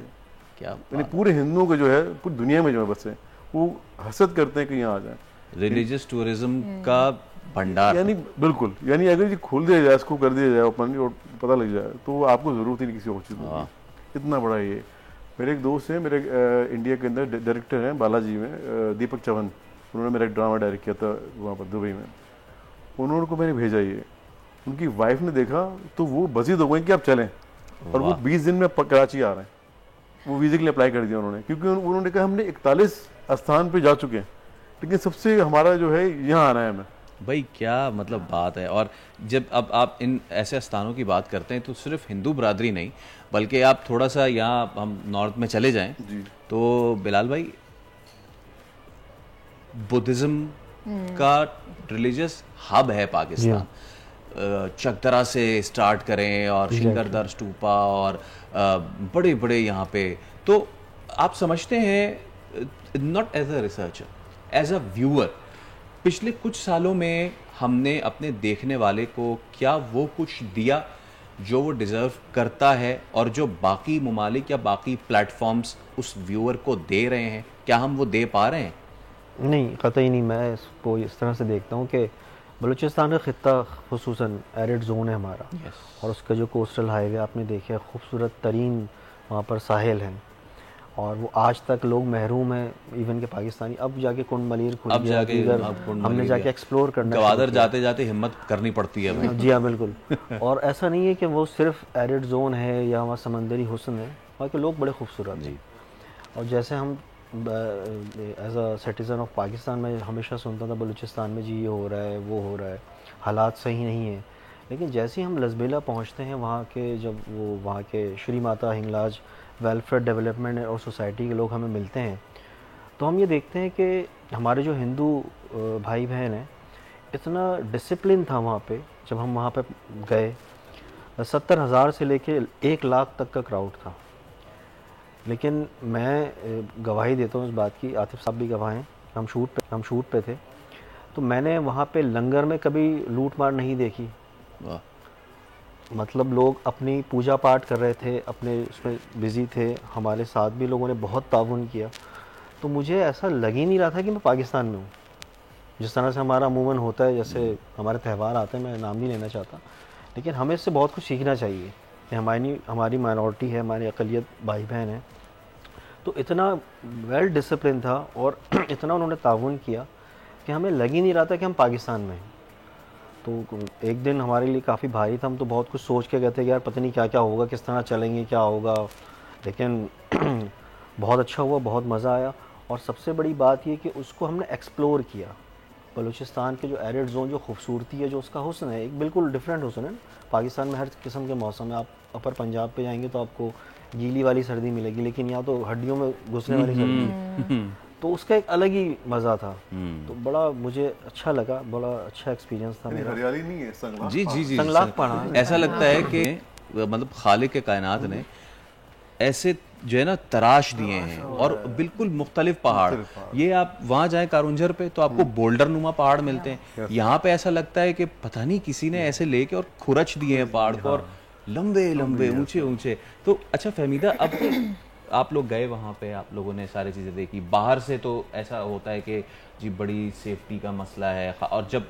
क्या यानी पूरे हिंदुओं को जो है पूरी दुनिया में जो है बसे वो हसरत करते हैं कि यहाँ आ जाए। रिलीजियस टूरिज्म का भंडार, यानी बिल्कुल, यानी अगर ये खोल दिया जाए, इसको कर दिया जाए ओपन और पता लग जाए तो आपको जरूरत ही नहीं किसी और चीज़ की। इतना बड़ा ये। मेरे एक दोस्त हैं, मेरे इंडिया के अंदर डायरेक्टर हैं बालाजी में, दीपक चवन, उन्होंने मेरा एक ड्रामा डायरेक्ट किया था वहाँ पर दुबई में। उन्होंने को मैंने भेजा ये, उनकी वाइफ ने देखा तो वो बजीद हो गई कि आप चलें, और वो 20 दिन में कराची आ रहे हैं। वो वीज़े के लिए अप्लाई कर दिया उन्होंने, क्योंकि उन्होंने कहा हमने 41 स्थान पे जा चुके हैं, लेकिन सबसे हमारा जो है यहाँ आना है हमें। भाई क्या मतलब बात है। और जब अब आप इन ऐसे स्थानों की बात करते हैं तो सिर्फ हिंदू बरादरी नहीं, बल्कि आप थोड़ा सा यहाँ हम नॉर्थ में चले जाएं तो बिलाल भाई, बुद्धिज्म का रिलीजियस हब है पाकिस्तान। चकदरा से स्टार्ट करें और शिंगरदर स्टूपा और बड़े बड़े यहाँ पे, तो आप समझते हैं, not as a researcher, as a viewer, पिछले कुछ सालों में हमने अपने देखने वाले को क्या वो कुछ दिया जो वो डिज़र्व करता है, और जो बाकी ममालिक या बाकी प्लेटफॉर्म्स उस व्यूअर को दे रहे हैं, क्या हम वो दे पा रहे हैं? नहीं, कतई नहीं। मैं इसको इस तरह से देखता हूँ कि बलूचिस्तान का ख़ित्ता खुसूसन एरिड जोन है हमारा, और उसका जो कोस्टल हाईवे आपने देखा है, खूबसूरत तरीन वहाँ पर साहिल हैं, और वो आज तक लोग महरूम हैं, इवन के पाकिस्तानी। अब जाके कुंड मलीर खुल गया, हमने जाके एक्सप्लोर करना, गवादर जाते जाते हिम्मत करनी पड़ती है भाई। जी हाँ, बिल्कुल। और ऐसा नहीं है कि वो सिर्फ एरिड जोन है या वहाँ समंदरी हुस्न है, वहाँ के लोग बड़े खूबसूरत हैं। और जैसे हम as a citizen of Pakistan में हमेशा सुनता था बलूचिस्तान में जी ये हो रहा है, वो हो रहा है, हालात सही नहीं है। लेकिन जैसे ही हम लसबेला पहुँचते हैं, वहाँ के जब वो वहाँ के श्री माता हिंगलाज वेलफेयर डेवलपमेंट और सोसाइटी के लोग हमें मिलते हैं, तो हम ये देखते हैं कि हमारे जो हिंदू भाई बहन हैं, इतना डिसिप्लिन था वहाँ पे। जब हम वहाँ पे गए, 70,000 से लेके 1 लाख तक का क्राउड था। लेकिन मैं गवाही देता हूँ इस बात की, आतिफ साहब भी गवाह हैं, हम शूट पे थे, तो मैंने वहाँ पे लंगर में कभी लूट मार नहीं देखी। मतलब लोग अपनी पूजा पाठ कर रहे थे, अपने उसमें बिज़ी थे, हमारे साथ भी लोगों ने बहुत ताउन किया। तो मुझे ऐसा लग ही नहीं रहा था कि मैं पाकिस्तान में हूँ। जिस तरह से हमारा अमूमन होता है, जैसे हमारे त्यौहार आते हैं, मैं नाम नहीं लेना चाहता, लेकिन हमें इससे बहुत कुछ सीखना चाहिए कि हमारी माइनॉरिटी है, हमारी अक़लियत भाई बहन है। तो इतना वेल डिसिप्लिन था और इतना उन्होंने ताउन किया कि हमें लग ही नहीं रहा था कि हम पाकिस्तान में हैं। तो एक दिन हमारे लिए काफ़ी भारी था, हम तो बहुत कुछ सोच के गए थे कि यार पता नहीं क्या क्या होगा, किस तरह चलेंगे, क्या होगा। लेकिन बहुत अच्छा हुआ, बहुत मज़ा आया। और सबसे बड़ी बात ये कि उसको हमने एक्सप्लोर किया। बलूचिस्तान के जो एरिड जोन, जो खूबसूरती है, जो उसका हुस्न है, एक बिल्कुल डिफरेंट हुस्न है। पाकिस्तान में हर किस्म के मौसम है। आप अपर पंजाब पे जाएंगे तो आपको गीली वाली सर्दी मिलेगी, लेकिन यहाँ तो हड्डियों में घुसने वाली सर्दी, तो उसका एक अलग ही मज़ा था। तो बड़ा मुझे अच्छा लगा, बड़ा अच्छा एक्सपीरियंस था मेरा। हरियाली नहीं है, संगलाक। जी जी जी, संगलाक पहाड़। ऐसा लगता है कि मतलब खालिक के कायनात ने ऐसे जो है ना तराश दिए हैं, और बिल्कुल मुख्तलिफ पहाड़। ये आप वहाँ जाएं कारुंझर पे तो आपको बोल्डर नुमा पहाड़ मिलते हैं, यहाँ पे ऐसा लगता है कि पता नहीं किसी ने ऐसे लेके और खुरच दिए हैं पहाड़ को, और लंबे लंबे ऊंचे ऊंचे। तो अच्छा फहमीदा, अब आप लोग गए वहाँ पे, आप लोगों ने सारी चीज़ें देखी, बाहर से तो ऐसा होता है कि जी बड़ी सेफ्टी का मसला है, और जब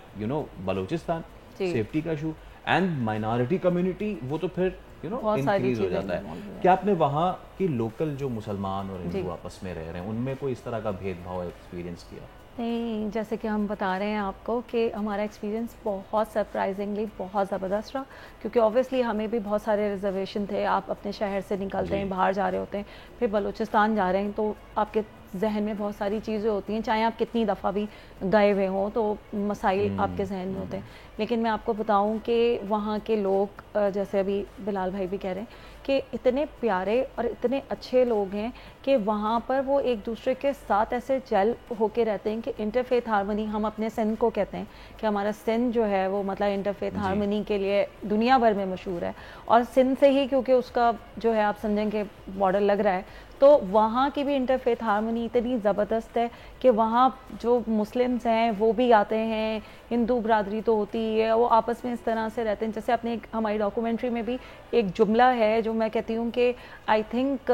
बलूचिस्तान सेफ्टी का इशू एंड माइनॉरिटी कम्युनिटी, वो तो फिर इंक्रीज हो जाता है। क्या आपने वहाँ की लोकल जो मुसलमान और हिंदू आपस में रह रहे हैं उनमें कोई इस तरह का भेदभाव एक्सपीरियंस किया? नहीं, जैसे कि हम बता रहे हैं आपको कि हमारा एक्सपीरियंस बहुत सरप्राइजिंगली बहुत ज़बरदस्त रहा, क्योंकि ऑब्वियसली हमें भी बहुत सारे रिजर्वेशन थे। आप अपने शहर से निकलते हैं, बाहर जा रहे होते हैं, फिर बलूचिस्तान जा रहे हैं, तो आपके जहन में बहुत सारी चीज़ें होती हैं, चाहे आप कितनी दफ़ा भी गए हुए हों तो मसाइल आपके जहन में होते हैं। लेकिन मैं आपको बताऊं कि वहाँ के लोग, जैसे अभी बिलाल भाई भी कह रहे हैं कि इतने प्यारे और इतने अच्छे लोग हैं कि वहाँ पर वो एक दूसरे के साथ ऐसे जेल होके रहते हैं कि इंटरफेथ हारमनी, हम अपने सिंध को कहते हैं कि हमारा सिंध जो है वो मतलब इंटरफेथ हारमनी के लिए दुनिया भर में मशहूर है, और सिंध से ही क्योंकि उसका जो है आप समझेंगे बॉर्डर लग रहा है, तो वहाँ की भी इंटरफेथ हारमनी इतनी ज़बरदस्त है कि वहाँ जो मुस्लिम्स हैं वो भी आते हैं, हिंदू बरादरी तो होती ही है, वो आपस में इस तरह से रहते हैं। जैसे अपने हमारी डॉक्यूमेंट्री में भी एक जुमला है जो मैं कहती हूँ कि आई थिंक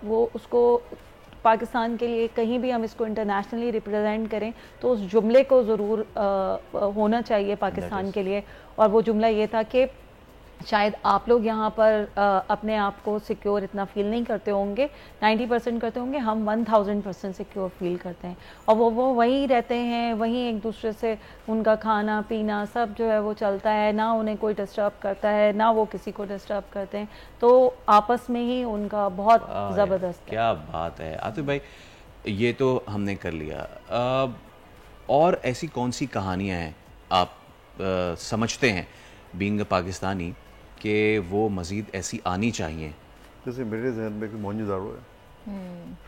वो उसको पाकिस्तान के लिए कहीं भी हम इसको इंटरनेशनली रिप्रेजेंट करें तो उस जुमले को ज़रूर होना चाहिए पाकिस्तान के लिए। और वो जुमला ये था कि शायद आप लोग यहाँ पर अपने आप को सिक्योर इतना फील नहीं करते होंगे, 90% करते होंगे, हम 1000% सिक्योर फील करते हैं। और वो वहीं रहते हैं, वहीं एक दूसरे से उनका खाना पीना सब जो है वो चलता है, ना उन्हें कोई डिस्टर्ब करता है ना वो किसी को डिस्टर्ब करते हैं, तो आपस में ही उनका बहुत ज़बरदस्त। क्या बात है आतिफ भाई, ये तो हमने कर लिया। और ऐसी कौन सी कहानियाँ हैं आप समझते हैं बीइंग पाकिस्तानी कि वो मज़ीद ऐसी आनी चाहिए? जैसे मेरे जहन में मोहनजोदारो है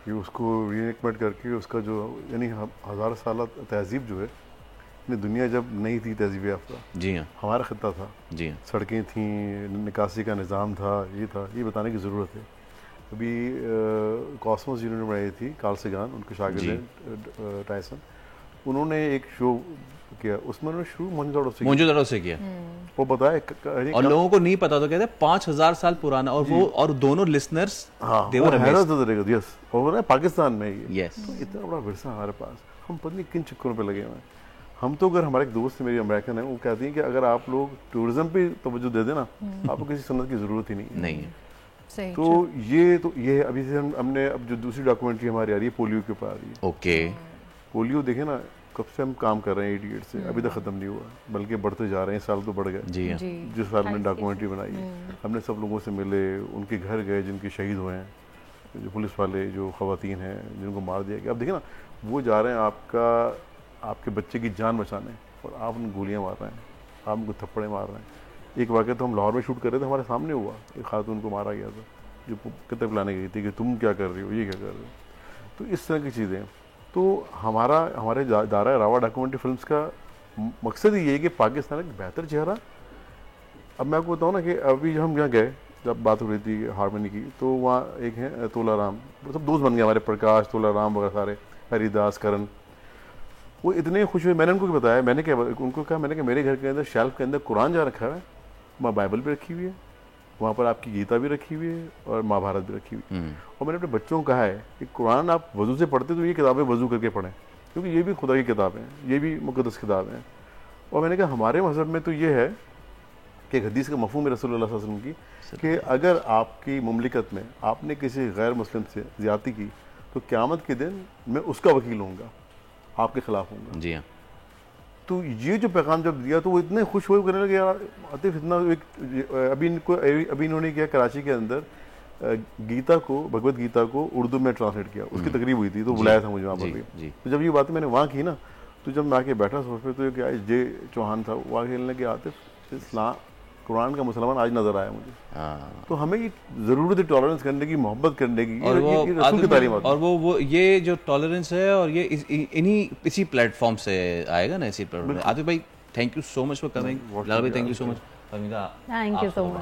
कि उसको रीएनिक्टमेंट करके उसका जो यानी हज़ार साल तहजीब जो है, दुनिया जब नहीं थी तहजीब याफ्ता, जी हाँ, हमारा खित्ता था, जी हाँ, सड़कें थीं, निकासी का निज़ाम था, ये बताने की ज़रूरत है। अभी कॉस्मोस जिन्होंने बनाई थी, कार्ल सेगान, उनके शागिर्द टायसन, उन्होंने एक शो किया, उसमें उन्होंने शुरू मोहनजोदारो से किया। वो बताया और लोगों को नहीं पता तो कहते 5000 साल पुराना, और वो और दोनों लिसनर्स यस, और पाकिस्तान में ये तो इतना बड़ा विरसा हमारे पास, हम पता नहीं किन चक्करों पे लगे हुए हैं। हम तो अगर हमारे एक दोस्त मेरी अमेरिकन है, वो कहती हैं कि अगर आप लोग टूरिज्म पे तवज्जो दे देना, आपको किसी सनत की जरूरत ही नहीं है। तो ये अभी से हमने अब जो दूसरी डॉक्यूमेंट्री हमारी आ रही है पोलियो के ऊपर आ रही है। ओके, पोलियो देखे ना, कब से हम काम कर रहे हैं 88 से, अभी तक ख़त्म नहीं हुआ, बल्कि बढ़ते जा रहे हैं, साल तो बढ़ गए। जी हाँ, जिस साल में डॉक्यूमेंट्री बनाई है, हमने सब लोगों से मिले, उनके घर गए जिनके शहीद हुए हैं, जो पुलिस वाले, जो ख़वातीन हैं जिनको मार दिया गया। अब देखिए ना, वो जा रहे हैं आपके बच्चे की जान बचाने, और आप उन गोलियाँ मार रहे हैं, आप उनको थप्पड़े मार रहे हैं। एक वाक़या तो हम लाहौर में शूट कर रहे थे, हमारे सामने हुआ, एक खातून को मारा गया था जो किताब लाने गई थी कि तुम क्या कर रही हो, ये क्या कर रहे हो। तो इस तरह की चीज़ें, तो हमारे दायरा रावा डॉक्यूमेंट्री फिल्म्स का मकसद ही ये है कि पाकिस्तान एक बेहतर चेहरा। अब मैं आपको बताऊँ ना कि अभी हम यहाँ गए, जब बात हो रही थी हारमोनी की, तो वहाँ एक है तोला राम, वो सब दोस्त बन गए हमारे, प्रकाश, तोला राम वगैरह सारे, हरिदास, करण, वो इतने खुश हुए। मैंने उनको बताया, मैंने कहा मेरे घर के अंदर शेल्फ के अंदर कुरान जा रखा है, वहाँ बाइबल भी रखी हुई है, वहाँ पर आपकी गीता भी रखी हुई है और महाभारत भी रखी हुई है। और मैंने अपने बच्चों को कहा है कि कुरान आप वजू से पढ़ते तो ये किताबें वजू करके पढ़ें, क्योंकि ये भी खुदा की किताब हैं, ये भी मुक़द्दस किताब हैं। और मैंने कहा हमारे मज़हब में तो ये है कि हदीस का मफ़हूम है रसूलुल्लाह सल्लल्लाहु अलैहि वसल्लम की, कि अगर आपकी मुमलिकत में आपने किसी गैर मुस्लिम से ज़्यादती की तो क़यामत के दिन मैं उसका वकील होऊंगा, आपके ख़िलाफ़ होऊंगा। जी हाँ। तो ये जो पैगाम जब दिया तो वो इतने खुश हुए, करने लगे यार आतिफ इतना अभी इन्होंने किया कराची के अंदर गीता को, भगवत गीता को उर्दू में ट्रांसलेट किया, उसकी तकरीब हुई थी, तो बुलाया था मुझे वहाँ पर भी। तो जब ये बातें मैंने वहाँ की ना, तो जब मैं आके बैठा सोच पे, तो क्या जे चौहान था वो आके कहने लगे आतिफ इस्लाम कुरान का मुसलमान आज नजर आया मुझे। तो हमें ये जरूरत है टॉलरेंस करने की, मोहब्बत करने की, और ये रसूल की तालीम और वो ये जो टॉलरेंस है और ये इसी प्लेटफॉर्म से आएगा ना, इसी प्लेटफॉर्म। आतिफ भाई thank you so much for coming. Lala भाई thank you so much. Thank you so much.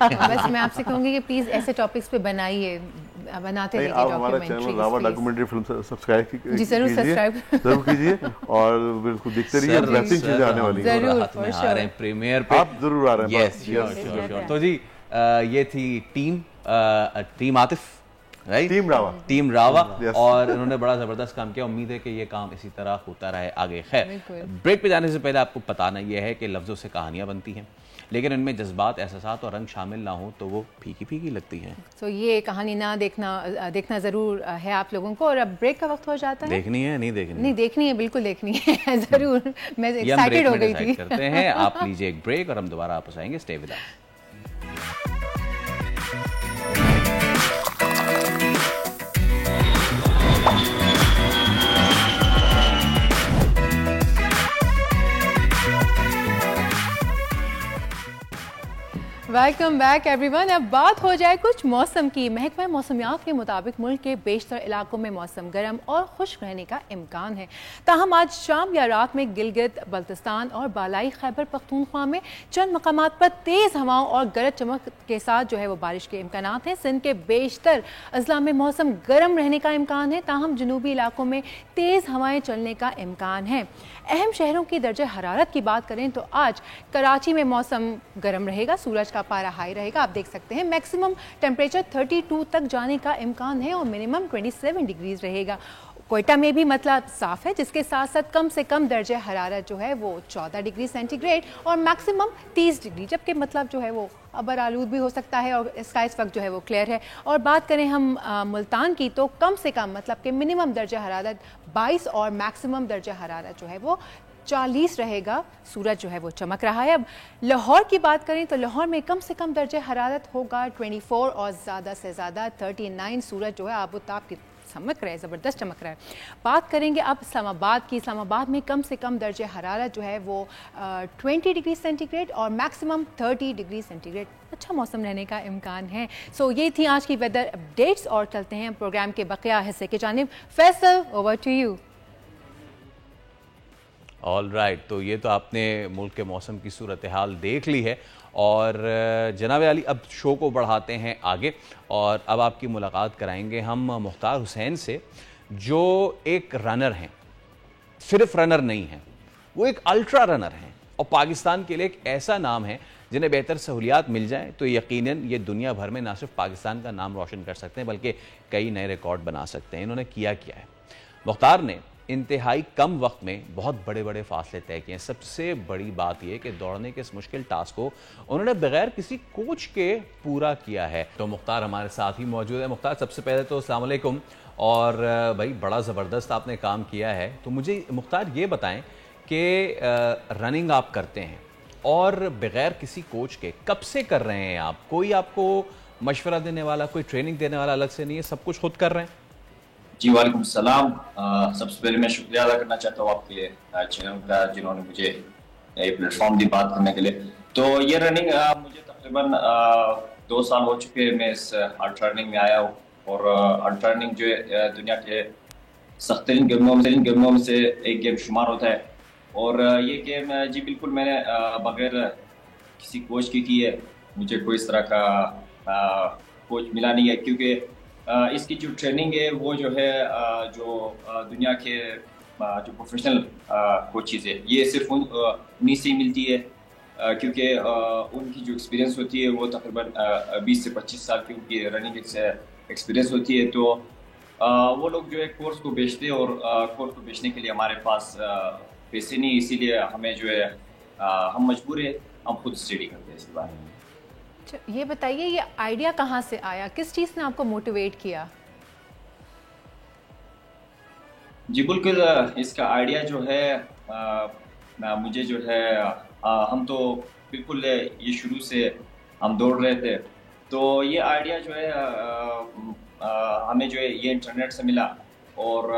बस मैं आपसे कहूंगी कि प्लीज ऐसे टॉपिक्स पे बनाइए, बनाते रहिए हमारा चैनल रावा डॉक्यूमेंट्री फिल्म सब्सक्राइब कीजिए, जी जरूर सब्सक्राइब जरूर कीजिए और बिल्कुल देखते रहिए, बेहतरीन चीजें आने वाली हैं। जरूर हाथ में आ रहे हैं प्रीमियर पे, आप जरूर आ रहे हैं। Yes sure. तो जी ये थी टीम आतिफ, राइट, टीम रावा और इन्होंने बड़ा जबरदस्त काम किया। उम्मीद है कि ये काम इसी तरह होता रहे आगे। खैर, ब्रेक पे जाने से पहले आपको बताना यह है कि लफ्जों से कहानियां बनती हैं, लेकिन इनमें जज्बात, एहसासात और रंग शामिल ना हो तो वो फीकी फीकी लगती हैं। तो ये कहानी ना देखना जरूर है आप लोगों को। और अब ब्रेक का वक्त हो जाता है। देखनी है नहीं देखनी? नहीं देखनी है, बिल्कुल देखनी है जरूर। मैं एक्साइटेड हो गई थी। करते हैं, आप लीजिए एक ब्रेक और हम दोबारा वापस आएंगे। Stay with us. Welcome back everyone. अब बात हो जाए कुछ मौसम की। महकमा मौसमियात के मुताबिक मुल्क के बेशतर इलाकों में मौसम गर्म और खुश्क रहने का इम्कान है। ताहम आज शाम या रात में गिलगित बल्तिस्तान और बालाई खैबर पख्तूनख्वा में चंद मकामात पर तेज़ हवाओं और गरज चमक के साथ जो है वो बारिश के इम्कान हैं। सिंध के बेशतर अजला में मौसम गर्म रहने का इम्कान है, ताहम जनूबी इलाकों में तेज़ हवाएँ चलने का इम्कान है। अहम शहरों की दर्जे हरारत की बात करें तो आज कराची में मौसम गर्म रहेगा, सूरज का पारा हाई रहेगा। आप देख सकते हैं मैक्सिमम टेम्परेचर 32 तक जाने का इम्कान है और मिनिमम 27 डिग्रीज रहेगा। कोयटा में भी मतलब साफ है, जिसके साथ साथ कम से कम दर्जे हरारत जो है वो 14 डिग्री सेंटीग्रेड और मैक्सिमम 30 डिग्री, जबकि मतलब जो है वो अबर आलूद भी हो सकता है और इसका इस वक्त जो है वो क्लियर है। और बात करें हम मुल्तान की तो कम से कम मतलब कि मिनिमम दर्जा हरारत 22 और मैक्सिमम दर्जा हरारत जो है वो 40 रहेगा। सूरज जो है वो चमक रहा है। अब लाहौर की बात करें तो लाहौर में कम से कम दर्जे हरारत होगा 24 और ज़्यादा से ज़्यादा 39। सूरज जो है आबोताब की चमक रहा है, ज़बरदस्त चमक रहा है। बात करेंगे अब इस्लामाबाद की। इस्लामाबाद में कम से कम दर्जे हरारत जो है वो 20 डिग्री सेंटीग्रेड और मैक्सिमम 30 डिग्री सेंटीग्रेड। अच्छा मौसम रहने का इम्कान है। सो ये थी आज की वेदर अपडेट्स और चलते हैं प्रोग्राम के बकिया हिस्से की जानिब। Faisal, over to you. All right, तो ये तो आपने मुल्क के मौसम की सूरत हाल देख ली है और जनाब अली अब शो को बढ़ाते हैं आगे और अब आपकी मुलाकात कराएंगे हम मुख्तार हुसैन से, जो एक रनर हैं। सिर्फ रनर नहीं हैं, वो एक अल्ट्रा रनर हैं और पाकिस्तान के लिए एक ऐसा नाम है जिन्हें बेहतर सहूलियात मिल जाएं तो यकीनन ये दुनिया भर में ना सिर्फ पाकिस्तान का नाम रोशन कर सकते हैं बल्कि कई नए रिकॉर्ड बना सकते हैं। इन्होंने किया है, मुख्तार ने इंतहाई कम वक्त में बहुत बड़े बड़े फासले तय किए हैं। सबसे बड़ी बात यह कि दौड़ने के इस मुश्किल टास्क को उन्होंने बगैर किसी कोच के पूरा किया है। तो मुख्तार हमारे साथ ही मौजूद है। मुख्तार, सबसे पहले तो अस्सलाम वालेकुम और भाई बड़ा ज़बरदस्त आपने काम किया है। तो मुझे मुख्तार ये बताएं कि रनिंग आप करते हैं और बगैर किसी कोच के कब से कर रहे हैं आप? कोई आपको मशवरा देने वाला, कोई ट्रेनिंग देने वाला अलग से नहीं है, सब कुछ खुद कर रहे हैं? जी वालेकुम सलाम। सबसे पहले मैं शुक्रिया अदा करना चाहता हूँ आपके चैनल का, जिन्होंने मुझे एक प्लेटफॉर्म दी बात करने के लिए। तो ये रनिंग मुझे तकरीबन 2 साल हो चुके हैं मैं इस अल्ट्रा रनिंग में आया हूँ और अल्ट्रा रनिंग जो है दुनिया के सख्तरीन गेमों में से एक गेम शुमार होता है और ये गेम जी बिल्कुल मैंने बगैर किसी कोच की है। मुझे कोई इस तरह का कोच मिला नहीं है क्योंकि इसकी जो ट्रेनिंग है वो जो है जो दुनिया के जो प्रोफेशनल कोचेज़ है ये सिर्फ उन्हीं से ही मिलती है क्योंकि उनकी जो एक्सपीरियंस होती है वो तकरीबन 20 से 25 साल की उनकी रनिंग एक्सपीरियंस होती है। तो वो लोग जो है कोर्स को बेचते हैं और कोर्स को बेचने के लिए हमारे पास पैसे नहीं, इसीलिए हमें जो है हम मजबूर है, हम खुद स्टडी करते हैं इसके बारे में। ये बताइए ये आइडिया कहाँ से आया, किस चीज़ ने आपको मोटिवेट किया? जी बिल्कुल, इसका आइडिया जो है मुझे जो है हम तो बिल्कुल ये शुरू से हम दौड़ रहे थे, तो ये आइडिया जो है हमें जो है ये इंटरनेट से मिला और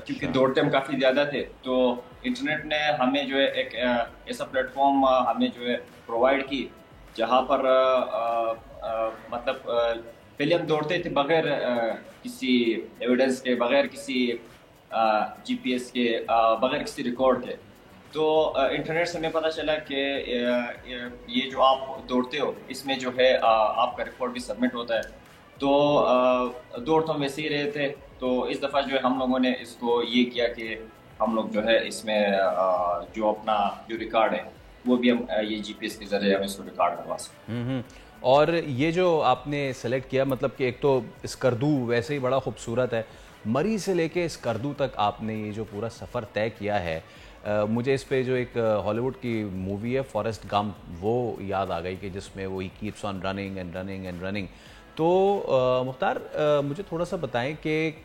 क्योंकि दौड़ते हम काफ़ी ज़्यादा थे, तो इंटरनेट ने हमें जो है एक ऐसा प्लेटफॉर्म हमें जो है प्रोवाइड की, जहाँ पर मतलब पहले हम दौड़ते थे बगैर किसी एविडेंस के, बगैर किसी GPS के, बगैर किसी रिकॉर्ड के। तो इंटरनेट से हमें पता चला कि ये जो आप दौड़ते हो इसमें जो है आपका रिकॉर्ड भी सबमिट होता है। तो दौड़ तो हम वैसे ही रहे थे, तो इस दफ़ा जो है हम लोगों ने इसको ये किया कि हम लोग जो है इसमें जो अपना जो रिकॉर्ड है वो भी हम ये GPS के ज़रिए हम इसको रिकॉर्ड करवा सकते। और ये जो आपने सेलेक्ट किया, मतलब कि एक तो स्कर्दू वैसे ही बड़ा खूबसूरत है, मरी से लेके स्कर्दू तक आपने ये जो पूरा सफ़र तय किया है, मुझे इस पे जो एक हॉलीवुड की मूवी है फॉरेस्ट गंप, वो याद आ गई कि जिसमें वो he keeps on running and running and running. तो मुख्तार, मुझे थोड़ा सा बताएं कि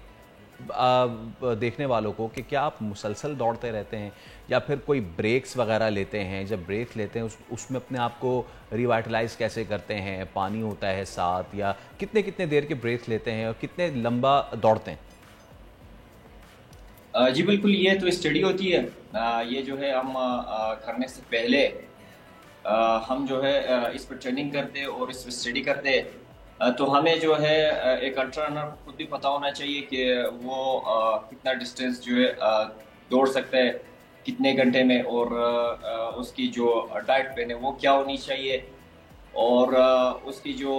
देखने वालों को कि क्या आप मुसलसल दौड़ते रहते हैं या फिर कोई ब्रेक्स वगैरह लेते हैं? जब ब्रेक लेते हैं उसमें अपने आप को रिवाइटलाइज कैसे करते हैं? पानी होता है साथ, या कितने कितने देर के ब्रेक्स लेते हैं और कितने लंबा दौड़ते हैं? जी बिल्कुल, ये तो स्टडी होती है। ये जो है हम करने से पहले हम जो है इस पर ट्रेनिंग करते और इस पर स्टडी करते। तो हमें जो है एक अल्ट्रा रनर को खुद भी पता होना चाहिए कि वो कितना डिस्टेंस जो है दौड़ सकता है कितने घंटे में, और उसकी जो डाइट प्लान है वो क्या होनी चाहिए, और उसकी जो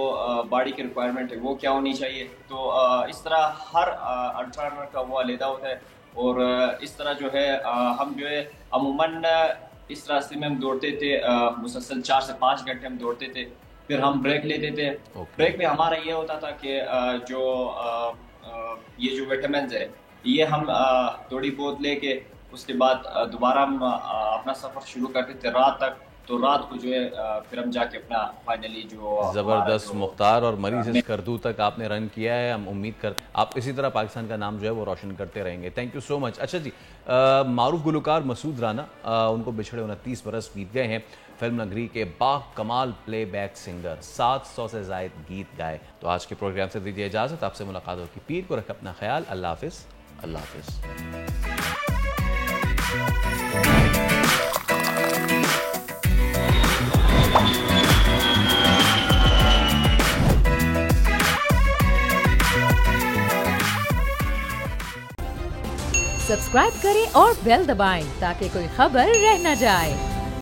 बॉडी की रिक्वायरमेंट है वो क्या होनी चाहिए। तो इस तरह हर अल्ट्रा रनर का वो अलग होता है, और इस तरह जो है हम जो है अमूमन इस रास्ते में हम दौड़ते थे, मुसलसल 4 से 5 घंटे हम दौड़ते थे, फिर हम ब्रेक लेते थे। ब्रेक में हमारा ये होता था कि जो ये जो विटामिन्स है ये हम थोड़ी बहुत लेके उसके बाद दोबारा हम अपना सफ़र शुरू करते थे रात तक। तो रात को जो है फिर हम जाके अपना फाइनली जो ज़बरदस्त मुख्तार, और मरी से स्कर्दू तक आपने रन किया है। हम उम्मीद करते आप इसी तरह पाकिस्तान का नाम जो है वो रोशन करते रहेंगे। Thank you so much. अच्छा जी, मारूफ गुलकार मसूद राना, उनको बिछड़े 29 बरस बीत गए हैं। फिल्म नगरी के बाकमाल प्लेबैक सिंगर, 700 से ज़ायद गीत गाए। तो आज के प्रोग्राम से दीजिए इजाज़त, आपसे मुलाकात होगी पीर को। रखें अपना ख्याल। अल्लाह हाफिज़। अल्लाह हाफिज़। सब्सक्राइब करें और बेल दबाएं ताकि कोई खबर रह न जाए।